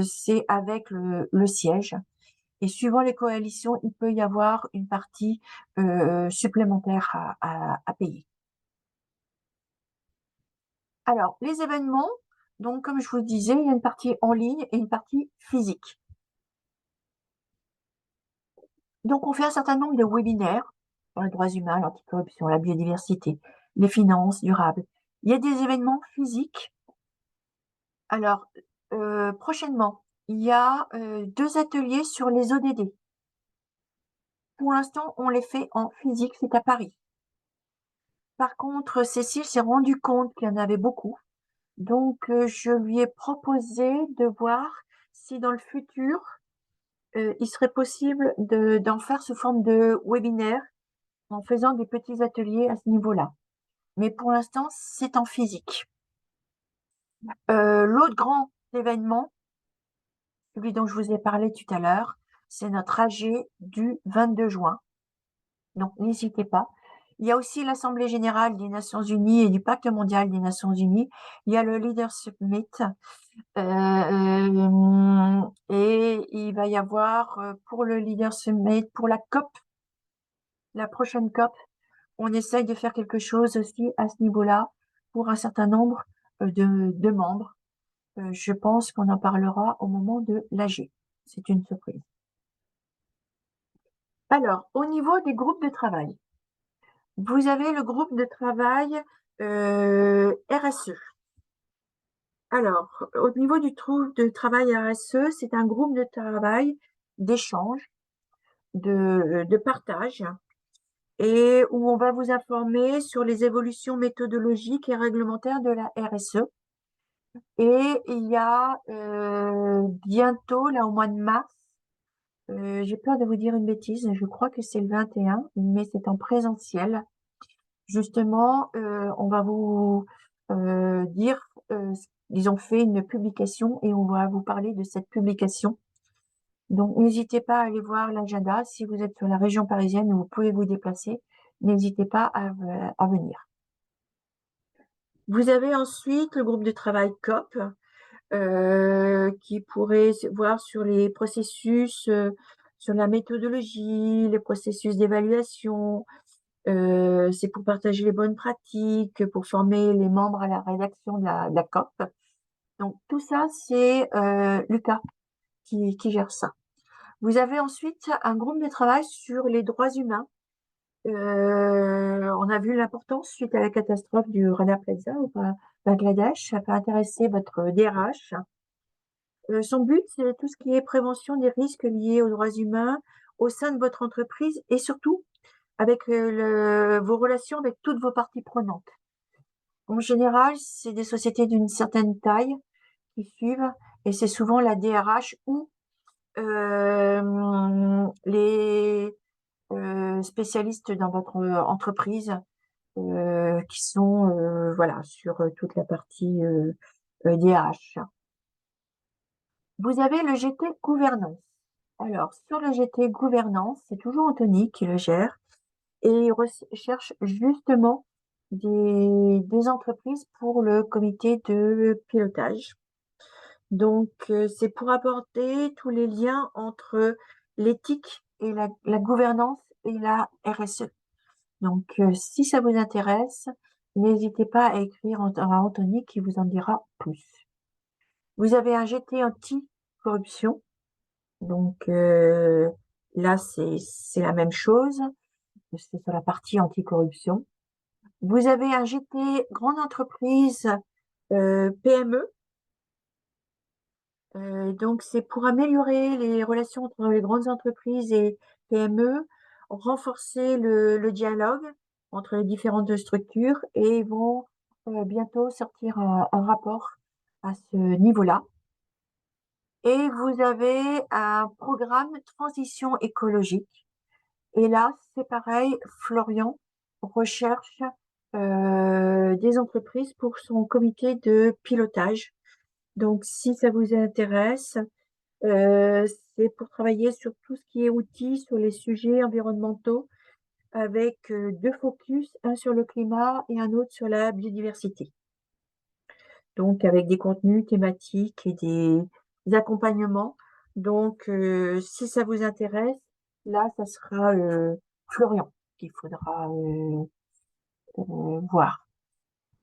C'est avec le siège. Et suivant les coalitions, il peut y avoir une partie supplémentaire à payer. Alors, les événements, donc comme je vous le disais, il y a une partie en ligne et une partie physique. Donc, on fait un certain nombre de webinaires sur les droits humains, l'anticorruption, la biodiversité, les finances durables. Il y a des événements physiques. Alors, prochainement, il y a 2 ateliers sur les ODD. Pour l'instant, on les fait en physique, c'est à Paris. Par contre, Cécile s'est rendu compte qu'il y en avait beaucoup. Donc, je lui ai proposé de voir si dans le futur, il serait possible d'en faire sous forme de webinaire en faisant des petits ateliers à ce niveau-là. Mais pour l'instant, c'est en physique. L'autre grand événement, celui dont je vous ai parlé tout à l'heure, c'est notre AG du 22 juin. Donc, n'hésitez pas. Il y a aussi l'Assemblée générale des Nations unies et du Pacte mondial des Nations unies. Il y a le Leadership Summit. Et il va y avoir pour le Leadership Summit, pour la COP, la prochaine COP, on essaye de faire quelque chose aussi à ce niveau-là pour un certain nombre de membres. Je pense qu'on en parlera au moment de l'AG. C'est une surprise. Alors, au niveau des groupes de travail, vous avez le groupe de travail RSE. Alors, au niveau du groupe de travail RSE, c'est un groupe de travail d'échange, de partage, et où on va vous informer sur les évolutions méthodologiques et réglementaires de la RSE. Et il y a bientôt, là au mois de mars, j'ai peur de vous dire une bêtise, je crois que c'est le 21, mais c'est en présentiel. Justement, on va vous dire, ils ont fait une publication et on va vous parler de cette publication. Donc, n'hésitez pas à aller voir l'agenda. Si vous êtes sur la région parisienne, vous pouvez vous déplacer. N'hésitez pas à venir. Vous avez ensuite le groupe de travail COP, qui pourrait voir sur les processus, sur la méthodologie, les processus d'évaluation. C'est pour partager les bonnes pratiques, pour former les membres à la rédaction de la COP. Donc, tout ça, c'est Lucas qui gère ça. Vous avez ensuite un groupe de travail sur les droits humains. On a vu l'importance suite à la catastrophe du Rana Plaza au Bangladesh. Ça peut intéresser votre DRH. Son but, c'est tout ce qui est prévention des risques liés aux droits humains au sein de votre entreprise et surtout avec vos relations avec toutes vos parties prenantes. En général, c'est des sociétés d'une certaine taille qui suivent et c'est souvent la DRH ou les spécialistes dans votre entreprise qui sont voilà sur toute la partie DRH. Vous avez le GT Gouvernance. Alors, sur le GT Gouvernance, c'est toujours Anthony qui le gère et il recherche justement des entreprises pour le comité de pilotage. Donc, c'est pour apporter tous les liens entre l'éthique et la gouvernance et la RSE. Donc, si ça vous intéresse, n'hésitez pas à écrire à Anthony qui vous en dira plus. Vous avez un GT anti-corruption. Donc, là, c'est la même chose. C'est sur la partie anti-corruption. Vous avez un GT grande entreprise PME. Donc, c'est pour améliorer les relations entre les grandes entreprises et PME, renforcer le dialogue entre les différentes structures et ils vont bientôt sortir un rapport à ce niveau-là. Et vous avez un programme transition écologique. Et là, c'est pareil, Florian recherche des entreprises pour son comité de pilotage. Donc, si ça vous intéresse, c'est pour travailler sur tout ce qui est outils, sur les sujets environnementaux, avec deux focus, un sur le climat et un autre sur la biodiversité. Donc, avec des contenus thématiques et des accompagnements. Donc, si ça vous intéresse, là, ça sera Florian qu'il faudra voir.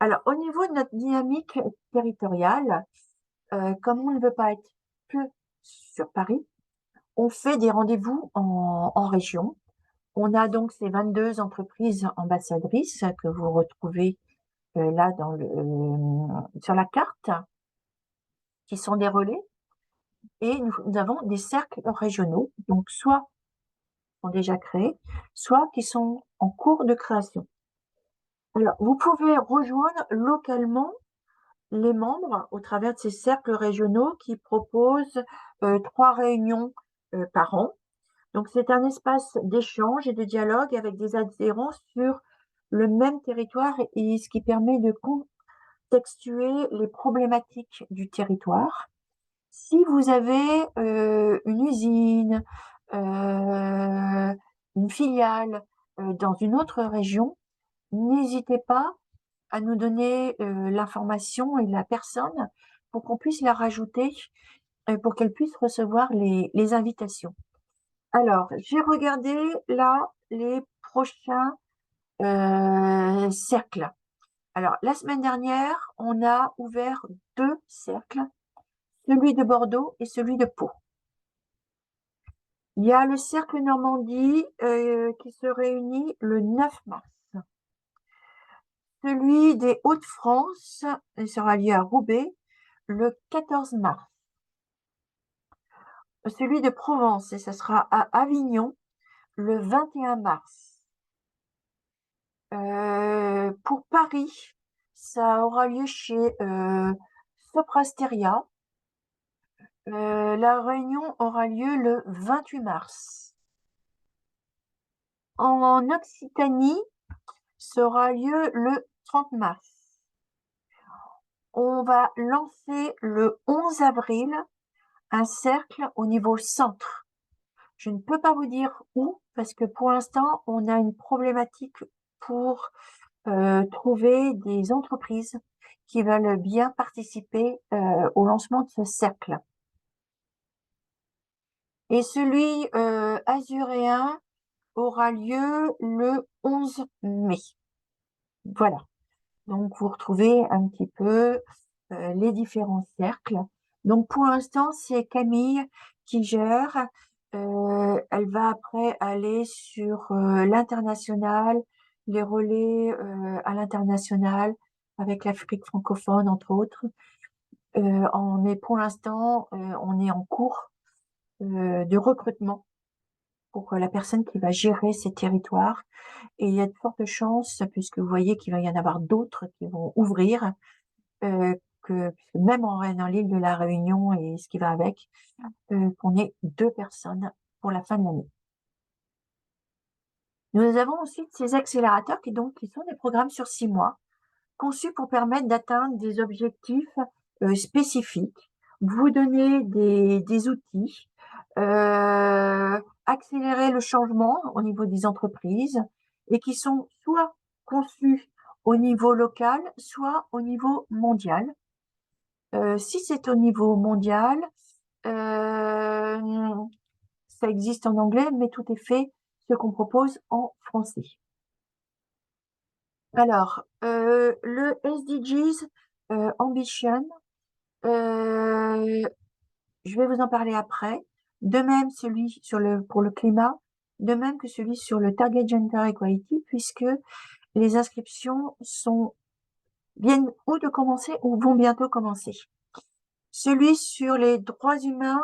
Alors, au niveau de notre dynamique territoriale, comme on ne veut pas être que sur Paris, on fait des rendez-vous en région. On a donc ces 22 entreprises ambassadrices que vous retrouvez là sur la carte, qui sont des relais. Et nous avons des cercles régionaux, donc soit sont déjà créés, soit qui sont en cours de création. Alors, vous pouvez rejoindre localement les membres au travers de ces cercles régionaux qui proposent 3 réunions par an. Donc, c'est un espace d'échange et de dialogue avec des adhérents sur le même territoire et ce qui permet de contextuer les problématiques du territoire. Si vous avez une usine, une filiale dans une autre région, n'hésitez pas à nous donner l'information et la personne pour qu'on puisse la rajouter, pour qu'elle puisse recevoir les invitations. Alors, j'ai regardé là les prochains cercles. Alors, la semaine dernière, on a ouvert 2 cercles, celui de Bordeaux et celui de Pau. Il y a le cercle Normandie qui se réunit le 9 mars. Celui des Hauts-de-France sera lié à Roubaix le 14 mars. Celui de Provence, et ça sera à Avignon le 21 mars. Pour Paris, ça aura lieu chez Soprasteria. La réunion aura lieu le 28 mars. En Occitanie, ça aura lieu le 30 mars. On va lancer le 11 avril un cercle au niveau centre. Je ne peux pas vous dire où, parce que pour l'instant, on a une problématique pour trouver des entreprises qui veulent bien participer au lancement de ce cercle. Et celui azuréen aura lieu le 11 mai. Voilà. Donc, vous retrouvez un petit peu les différents cercles. Donc, pour l'instant, c'est Camille qui gère. Elle va après aller sur l'international, les relais à l'international avec l'Afrique francophone, entre autres. Pour l'instant, on est en cours de recrutement pour la personne qui va gérer ces territoires. Et il y a de fortes chances, puisque vous voyez qu'il va y en avoir d'autres qui vont ouvrir, puisque même dans l'île de la Réunion et ce qui va avec, qu'on ait 2 personnes pour la fin de l'année. Nous avons ensuite ces accélérateurs qui sont des programmes sur 6 mois, conçus pour permettre d'atteindre des objectifs spécifiques, vous donner des outils, accélérer le changement au niveau des entreprises et qui sont soit conçus au niveau local, soit au niveau mondial. Si c'est au niveau mondial, ça existe en anglais, mais tout est fait, ce qu'on propose, en français. Alors, le SDGs Ambition, je vais vous en parler après. De même, celui pour le climat, de même que celui sur le Target Gender Equality, puisque les inscriptions viennent ou de commencer ou vont bientôt commencer. Celui sur les droits humains,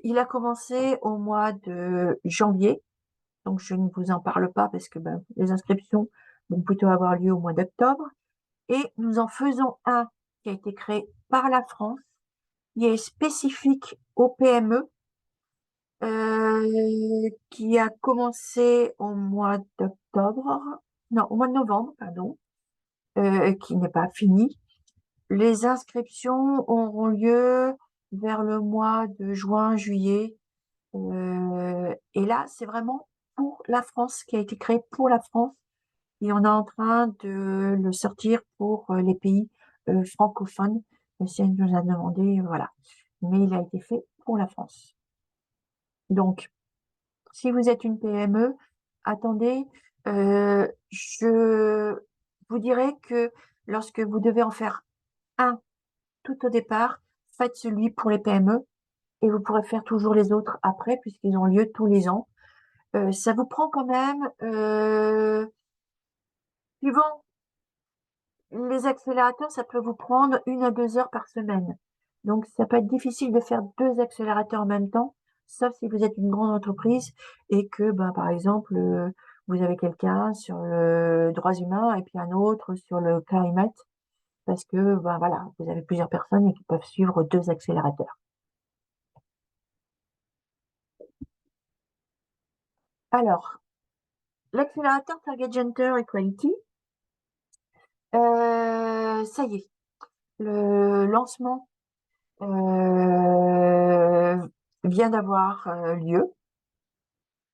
il a commencé au mois de janvier, donc je ne vous en parle pas parce que les inscriptions vont plutôt avoir lieu au mois d'octobre. Et nous en faisons un qui a été créé par la France, qui est spécifique aux PME, qui a commencé au mois d'octobre, non, au mois de novembre, pardon, qui n'est pas fini. Les inscriptions auront lieu vers le mois de juin, juillet. Et là, c'est vraiment pour la France, qui a été créé pour la France. Et on est en train de le sortir pour les pays francophones. Le CN nous a demandé, voilà. Mais il a été fait pour la France. Donc, si vous êtes une PME, attendez, je vous dirais que lorsque vous devez en faire un tout au départ, faites celui pour les PME et vous pourrez faire toujours les autres après puisqu'ils ont lieu tous les ans. Ça vous prend quand même, suivant les accélérateurs, ça peut vous prendre 1 à 2 heures par semaine. Donc, ça peut être difficile de faire 2 accélérateurs en même temps, sauf si vous êtes une grande entreprise et que, par exemple, vous avez quelqu'un sur le droits humains et puis un autre sur le climate, parce que, voilà, vous avez plusieurs personnes et qui peuvent suivre 2 accélérateurs. Alors, l'accélérateur Target Gender Equality, ça y est, le lancement vient d'avoir lieu.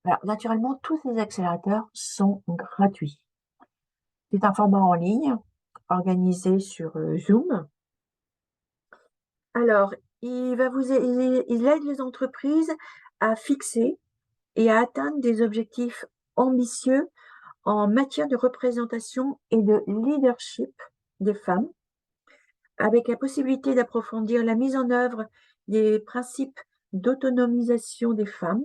Alors, naturellement, tous ces accélérateurs sont gratuits. C'est un format en ligne organisé sur Zoom. Alors, il aide les entreprises à fixer et à atteindre des objectifs ambitieux en matière de représentation et de leadership des femmes, avec la possibilité d'approfondir la mise en œuvre des principes d'autonomisation des femmes,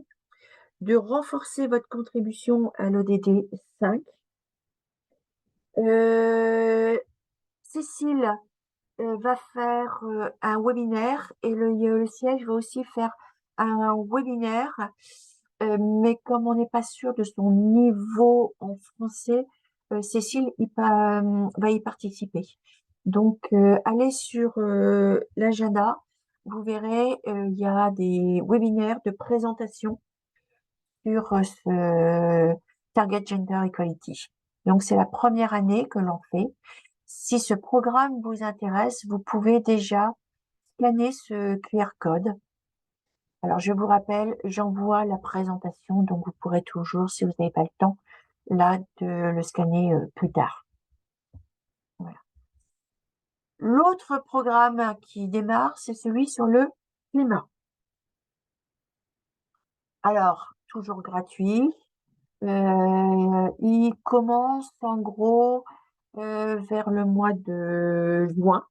de renforcer votre contribution à l'ODD 5. Cécile va faire un webinaire et le siège va aussi faire un webinaire, mais comme on n'est pas sûr de son niveau en français, Cécile va y participer. Donc, allez sur l'agenda, vous verrez, il y a des webinaires de présentation sur ce Target Gender Equality. Donc, c'est la première année que l'on fait. Si ce programme vous intéresse, vous pouvez déjà scanner ce QR code. Alors, je vous rappelle, j'envoie la présentation, donc vous pourrez toujours, si vous n'avez pas le temps, là, de le scanner plus tard. Voilà. L'autre programme qui démarre, c'est celui sur le climat. Alors, toujours gratuit. Il commence en gros vers le mois de juin.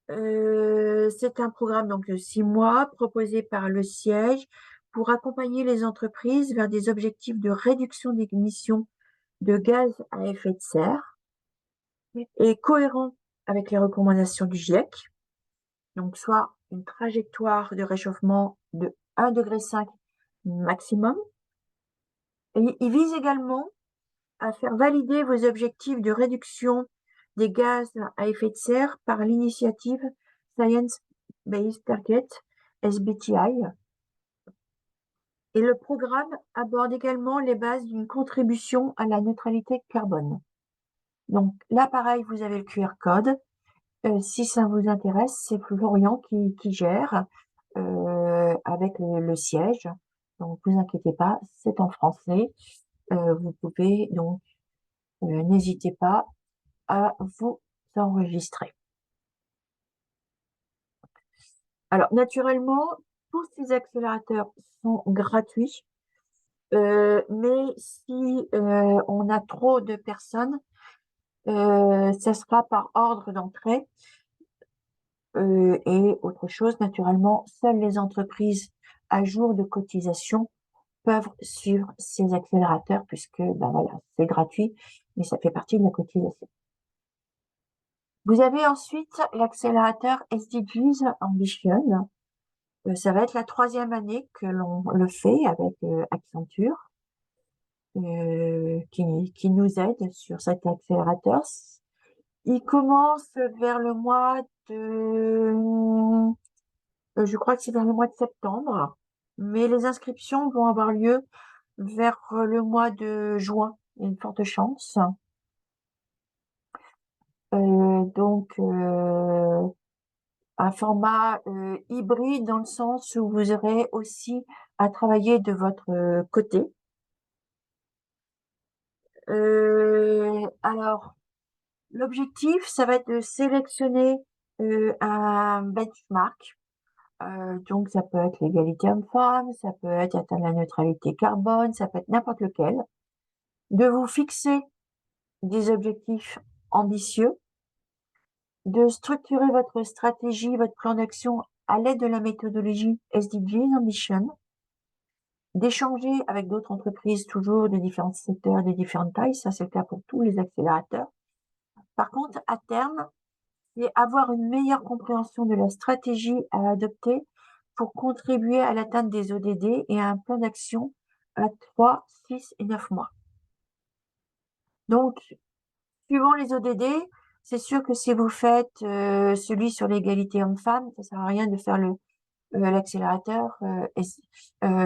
C'est un programme donc de 6 mois proposé par le siège pour accompagner les entreprises vers des objectifs de réduction des émissions de gaz à effet de serre et cohérent avec les recommandations du GIEC. Donc, soit une trajectoire de réchauffement de 1,5 degré maximum. Et il vise également à faire valider vos objectifs de réduction des gaz à effet de serre par l'initiative Science Based Target, SBTI. Et le programme aborde également les bases d'une contribution à la neutralité carbone. Donc là, pareil, vous avez le QR code. Si ça vous intéresse, c'est Florian qui gère avec le siège. Donc, vous inquiétez pas, c'est en français. Vous pouvez donc, n'hésitez pas à vous enregistrer. Alors, naturellement, tous ces accélérateurs sont gratuits, mais si on a trop de personnes, ça sera par ordre d'entrée. Et autre chose, naturellement, seules les entreprises à jour de cotisation peuvent suivre ces accélérateurs puisque ben voilà, c'est gratuit, mais ça fait partie de la cotisation. Vous avez ensuite l'accélérateur SDGs Ambition. Ça va être la 3e année que l'on le fait avec Accenture, qui nous aide sur cet accélérateur. Il commence vers le mois de, je crois que c'est vers le mois de septembre, mais les inscriptions vont avoir lieu vers le mois de juin. Il y a une forte chance. Donc, un format hybride dans le sens où vous aurez aussi à travailler de votre côté. Alors, l'objectif, ça va être de sélectionner un benchmark. Donc, ça peut être l'égalité homme-femme, ça peut être atteindre la neutralité carbone, ça peut être n'importe lequel. De vous fixer des objectifs ambitieux, de structurer votre stratégie, votre plan d'action à l'aide de la méthodologie SDGs Ambition, d'échanger avec d'autres entreprises toujours de différents secteurs, de différentes tailles, ça c'est le cas pour tous les accélérateurs. Par contre, à terme, c'est avoir une meilleure compréhension de la stratégie à adopter pour contribuer à l'atteinte des ODD et à un plan d'action à 3, 6 et 9 mois. Donc, suivant les ODD, c'est sûr que si vous faites celui sur l'égalité homme-femme, ça sert à rien de faire l'accélérateur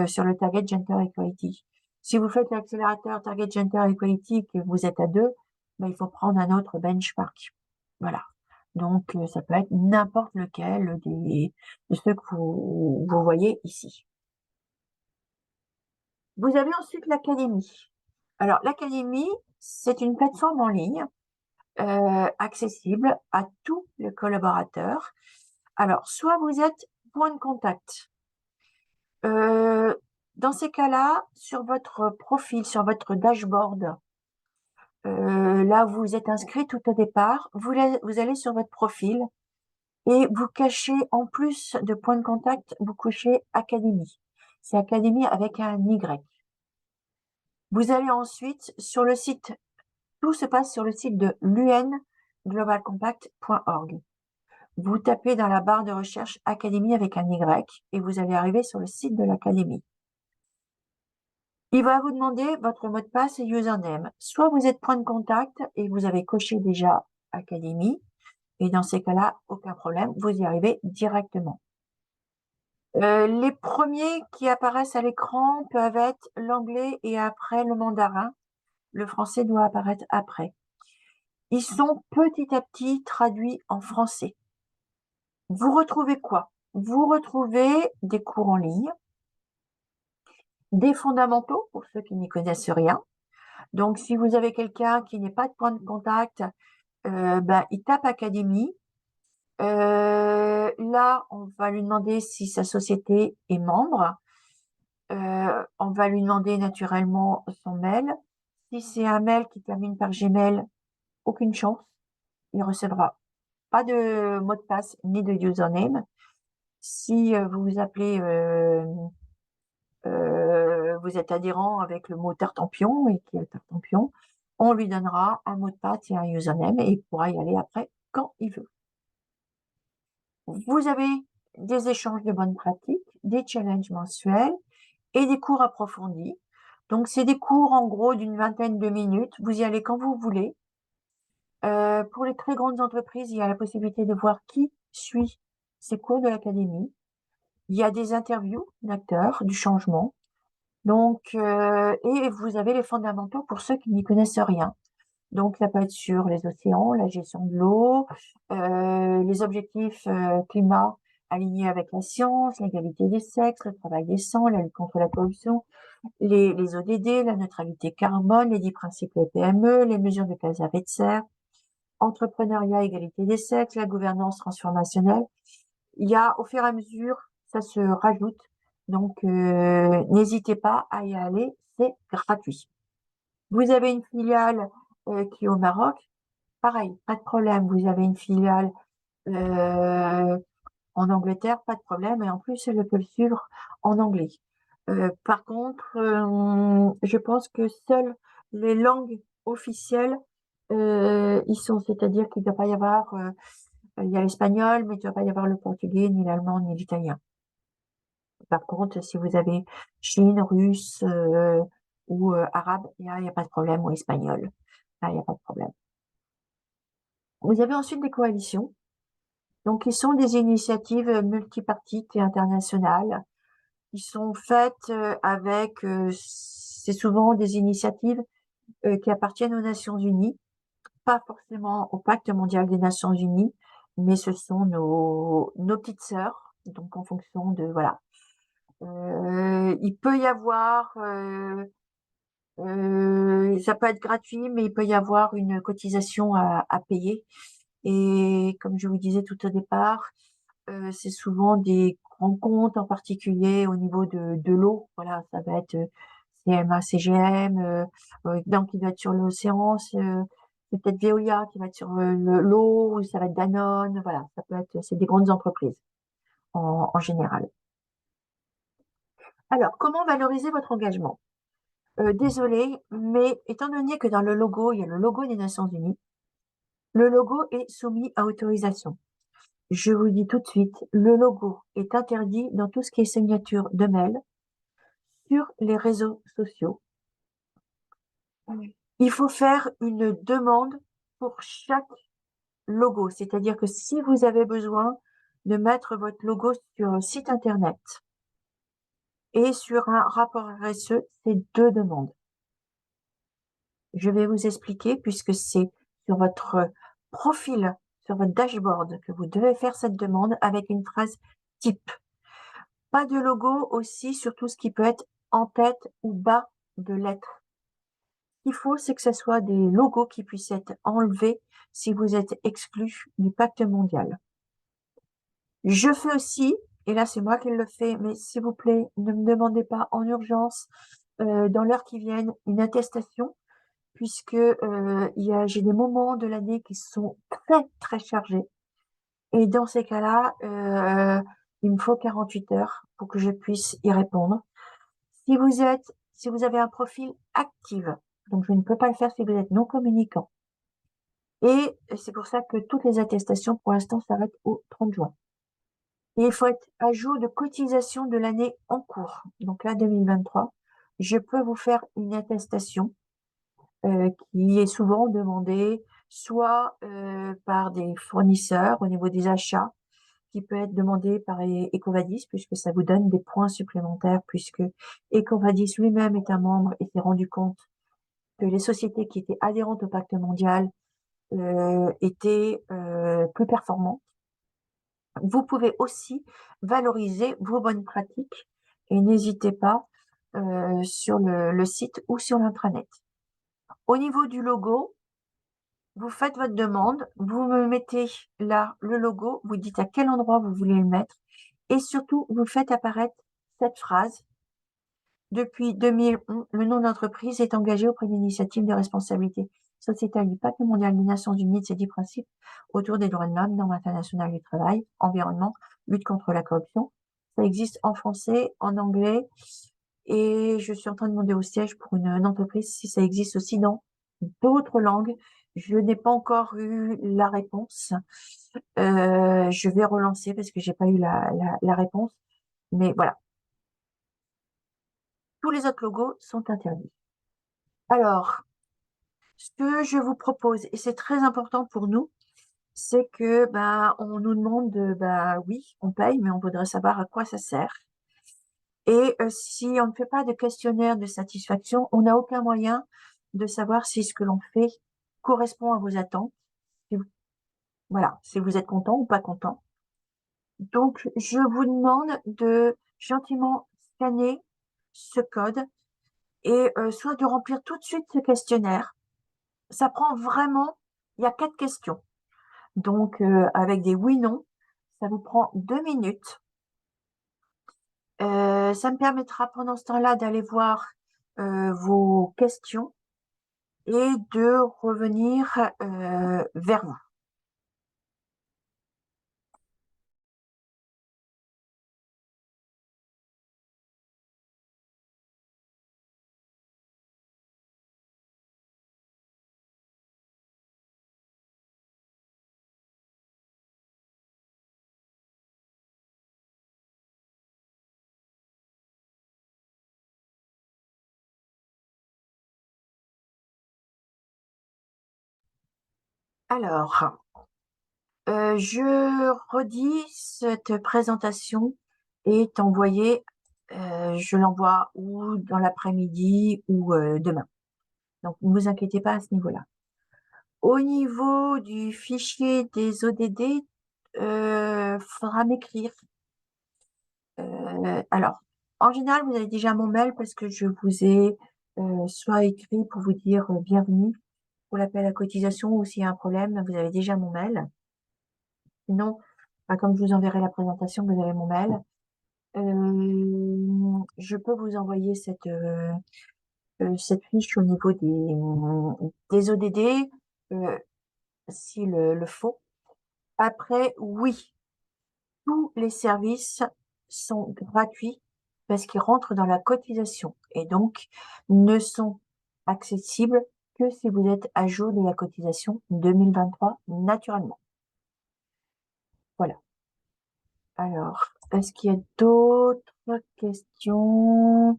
sur le Target Gender Equality. Si vous faites l'accélérateur Target Gender Equality et que vous êtes à 2, ben, il faut prendre un autre benchmark. Voilà. Donc, ça peut être n'importe lequel de ceux que vous voyez ici. Vous avez ensuite l'académie. Alors, l'académie, c'est une plateforme en ligne accessible à tous les collaborateurs. Alors, soit vous êtes point de contact. Dans ces cas-là, sur votre profil, sur votre dashboard, là où vous êtes inscrit tout au départ, vous allez sur votre profil et vous cachez, en plus de point de contact, vous cochez Académie. C'est Académie avec un Y. Vous allez ensuite sur le site, tout se passe sur le site de l'un-globalcompact.org. Vous tapez dans la barre de recherche Académie avec un Y et vous allez arriver sur le site de l'Académie. Il va vous demander votre mot de passe et username. Soit vous êtes point de contact et vous avez coché déjà Académie, et dans ces cas-là, aucun problème, vous y arrivez directement. Les premiers qui apparaissent à l'écran peuvent être l'anglais et après le mandarin. Le français doit apparaître après. ils sont petit à petit traduits en français. Vous retrouvez quoi? Vous retrouvez des cours en ligne, des fondamentaux pour ceux qui n'y connaissent rien. Donc, si vous avez quelqu'un qui n'est pas de point de contact, il tape académie. Là, on va lui demander si sa société est membre. On va lui demander naturellement son mail. Si c'est un mail qui termine par Gmail, aucune chance. Il recevra pas de mot de passe ni de username. Si vous vous appelez, vous êtes adhérent avec le mot Tartampion et qui est Tartampion, on lui donnera un mot de passe et un username et il pourra y aller après quand il veut. Vous avez des échanges de bonnes pratiques, des challenges mensuels et des cours approfondis. Donc, c'est des cours en gros d'une vingtaine de minutes. Vous y allez quand vous voulez. Pour les très grandes entreprises, il y a la possibilité de voir qui suit ces cours de l'académie. Il y a des interviews d'acteurs du changement. Donc, et vous avez les fondamentaux pour ceux qui n'y connaissent rien. Donc, ça peut être sur les océans, la gestion de l'eau, les objectifs climat alignés avec la science, l'égalité des sexes, le travail décent, la lutte contre la corruption, les ODD, la neutralité carbone, les 10 principes des PME, les mesures de gaz à effet de serre, entrepreneuriat, égalité des sexes, la gouvernance transformationnelle. Il y a, au fur et à mesure, ça se rajoute. Donc, n'hésitez pas à y aller, c'est gratuit. Vous avez une filiale qui est au Maroc, pareil, pas de problème. Vous avez une filiale en Angleterre, pas de problème. Et en plus, elle peut le suivre en anglais. Par contre, je pense que seules les langues officielles y sont, c'est-à-dire qu'il ne doit pas y avoir, il y a l'espagnol, mais il ne doit pas y avoir le portugais, ni l'allemand, ni l'italien. Par contre, si vous avez Chine, russe ou arabe, il n'y a pas de problème, ou espagnol, là, il n'y a pas de problème. Vous avez ensuite des coalitions, donc qui sont des initiatives multipartites et internationales, qui sont faites avec, c'est souvent des initiatives qui appartiennent aux Nations Unies, pas forcément au Pacte mondial des Nations Unies, mais ce sont nos petites sœurs, donc en fonction de, voilà. Il peut y avoir, ça peut être gratuit, mais il peut y avoir une cotisation à payer. Et comme je vous disais tout au départ, c'est souvent des grands comptes, en particulier au niveau de l'eau. Voilà, ça va être CMA, CGM, donc qui doit être sur l'océan, c'est peut-être Veolia qui va être sur l'eau, ou ça va être Danone. Voilà, ça peut être, c'est des grandes entreprises en général. Alors, comment valoriser votre engagement? Désolé, mais étant donné que dans le logo, il y a le logo des Nations Unies, le logo est soumis à autorisation. Je vous dis tout de suite, le logo est interdit dans tout ce qui est signature de mail, sur les réseaux sociaux. Il faut faire une demande pour chaque logo, c'est-à-dire que si vous avez besoin de mettre votre logo sur un site internet et sur un rapport RSE, c'est 2 demandes. Je vais vous expliquer puisque c'est sur votre profil, sur votre dashboard que vous devez faire cette demande avec une phrase type. Pas de logo aussi sur tout ce qui peut être en tête ou bas de lettres. Ce qu'il faut, c'est que ce soit des logos qui puissent être enlevés si vous êtes exclu du pacte mondial. Je fais aussi, et là c'est moi qui le fais, mais s'il vous plaît, ne me demandez pas en urgence, dans l'heure qui vienne, une attestation, puisque j'ai des moments de l'année qui sont très très chargés. Et dans ces cas-là, il me faut 48 heures pour que je puisse y répondre. Si vous avez un profil actif, donc je ne peux pas le faire si vous êtes non communicant. Et c'est pour ça que toutes les attestations, pour l'instant, s'arrêtent au 30 juin. Et il faut être à jour de cotisation de l'année en cours. Donc là, 2023, je peux vous faire une attestation qui est souvent demandée soit par des fournisseurs au niveau des achats, qui peut être demandée par Ecovadis, puisque ça vous donne des points supplémentaires, puisque Ecovadis lui-même est un membre et s'est rendu compte que les sociétés qui étaient adhérentes au pacte mondial étaient plus performantes. Vous pouvez aussi valoriser vos bonnes pratiques et n'hésitez pas sur le site ou sur l'intranet. Au niveau du logo, vous faites votre demande, vous me mettez là le logo, vous dites à quel endroit vous voulez le mettre et surtout vous faites apparaître cette phrase. Depuis 2011, le nom d'entreprise est engagé auprès d'initiatives de responsabilité sociétale du Pacte mondial des Nations unies de ces 10 principes autour des droits de l'homme, normes internationales du travail, environnement, lutte contre la corruption. Ça existe en français, en anglais, et je suis en train de demander au siège pour une entreprise si ça existe aussi dans d'autres langues. Je n'ai pas encore eu la réponse. Je vais relancer parce que j'ai pas eu la réponse. Mais voilà, tous les autres logos sont interdits. Alors, ce que je vous propose, et c'est très important pour nous, c'est que on nous demande de, oui, on paye, mais on voudrait savoir à quoi ça sert. Et si on ne fait pas de questionnaire de satisfaction, on n'a aucun moyen de savoir si ce que l'on fait correspond à vos attentes. Voilà, si vous êtes content ou pas content. Donc, je vous demande de gentiment scanner ce code et soit de remplir tout de suite ce questionnaire. Ça prend vraiment, il y a 4 questions. Donc, avec des oui/non, ça vous prend 2 minutes. Ça me permettra pendant ce temps-là d'aller voir vos questions et de revenir vers vous. Alors, je redis, cette présentation est envoyée, je l'envoie ou dans l'après-midi ou demain. Donc, ne vous inquiétez pas à ce niveau-là. Au niveau du fichier des ODD, faudra m'écrire. Alors, en général, vous avez déjà mon mail parce que je vous ai soit écrit pour vous dire bienvenue pour l'appel à cotisation ou s'il y a un problème, vous avez déjà mon mail. Sinon, comme je vous enverrai la présentation, vous avez mon mail. Je peux vous envoyer cette fiche au niveau des ODD, s'il le faut. Après, oui, tous les services sont gratuits parce qu'ils rentrent dans la cotisation et donc ne sont accessibles que si vous êtes à jour de la cotisation 2023 naturellement. Voilà. Alors, est-ce qu'il y a d'autres questions?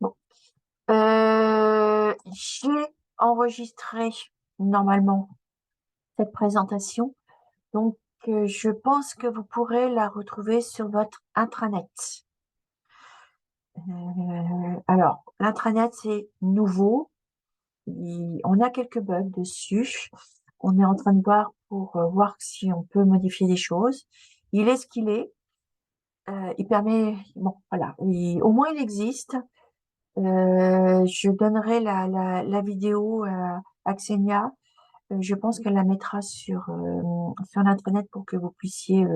Bon. J'ai enregistré normalement cette présentation, donc je pense que vous pourrez la retrouver sur votre intranet. Alors, l'intranet, c'est nouveau. On a quelques bugs dessus. On est en train de voir pour voir si on peut modifier des choses. Il est ce qu'il est. Il permet, bon, voilà, au moins il existe. Je donnerai la vidéo à Xenia. Je pense qu'elle la mettra sur l'intranet pour que vous puissiez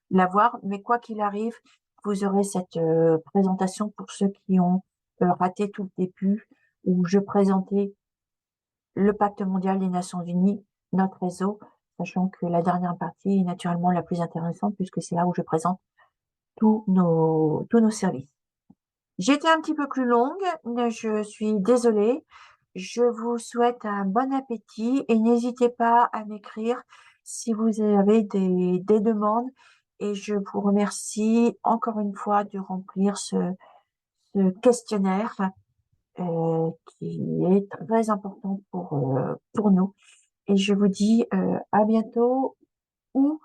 la voir. Mais quoi qu'il arrive, vous aurez cette présentation pour ceux qui ont raté tout le début où je présentais le Pacte mondial des Nations unies, notre réseau, sachant que la dernière partie est naturellement la plus intéressante puisque c'est là où je présente tous nos services. J'étais un petit peu plus longue, je suis désolée. Je vous souhaite un bon appétit et n'hésitez pas à m'écrire si vous avez des demandes. Et je vous remercie encore une fois de remplir ce questionnaire qui est très important pour nous. Et je vous dis à bientôt ou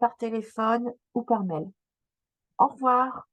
par téléphone ou par mail. Au revoir.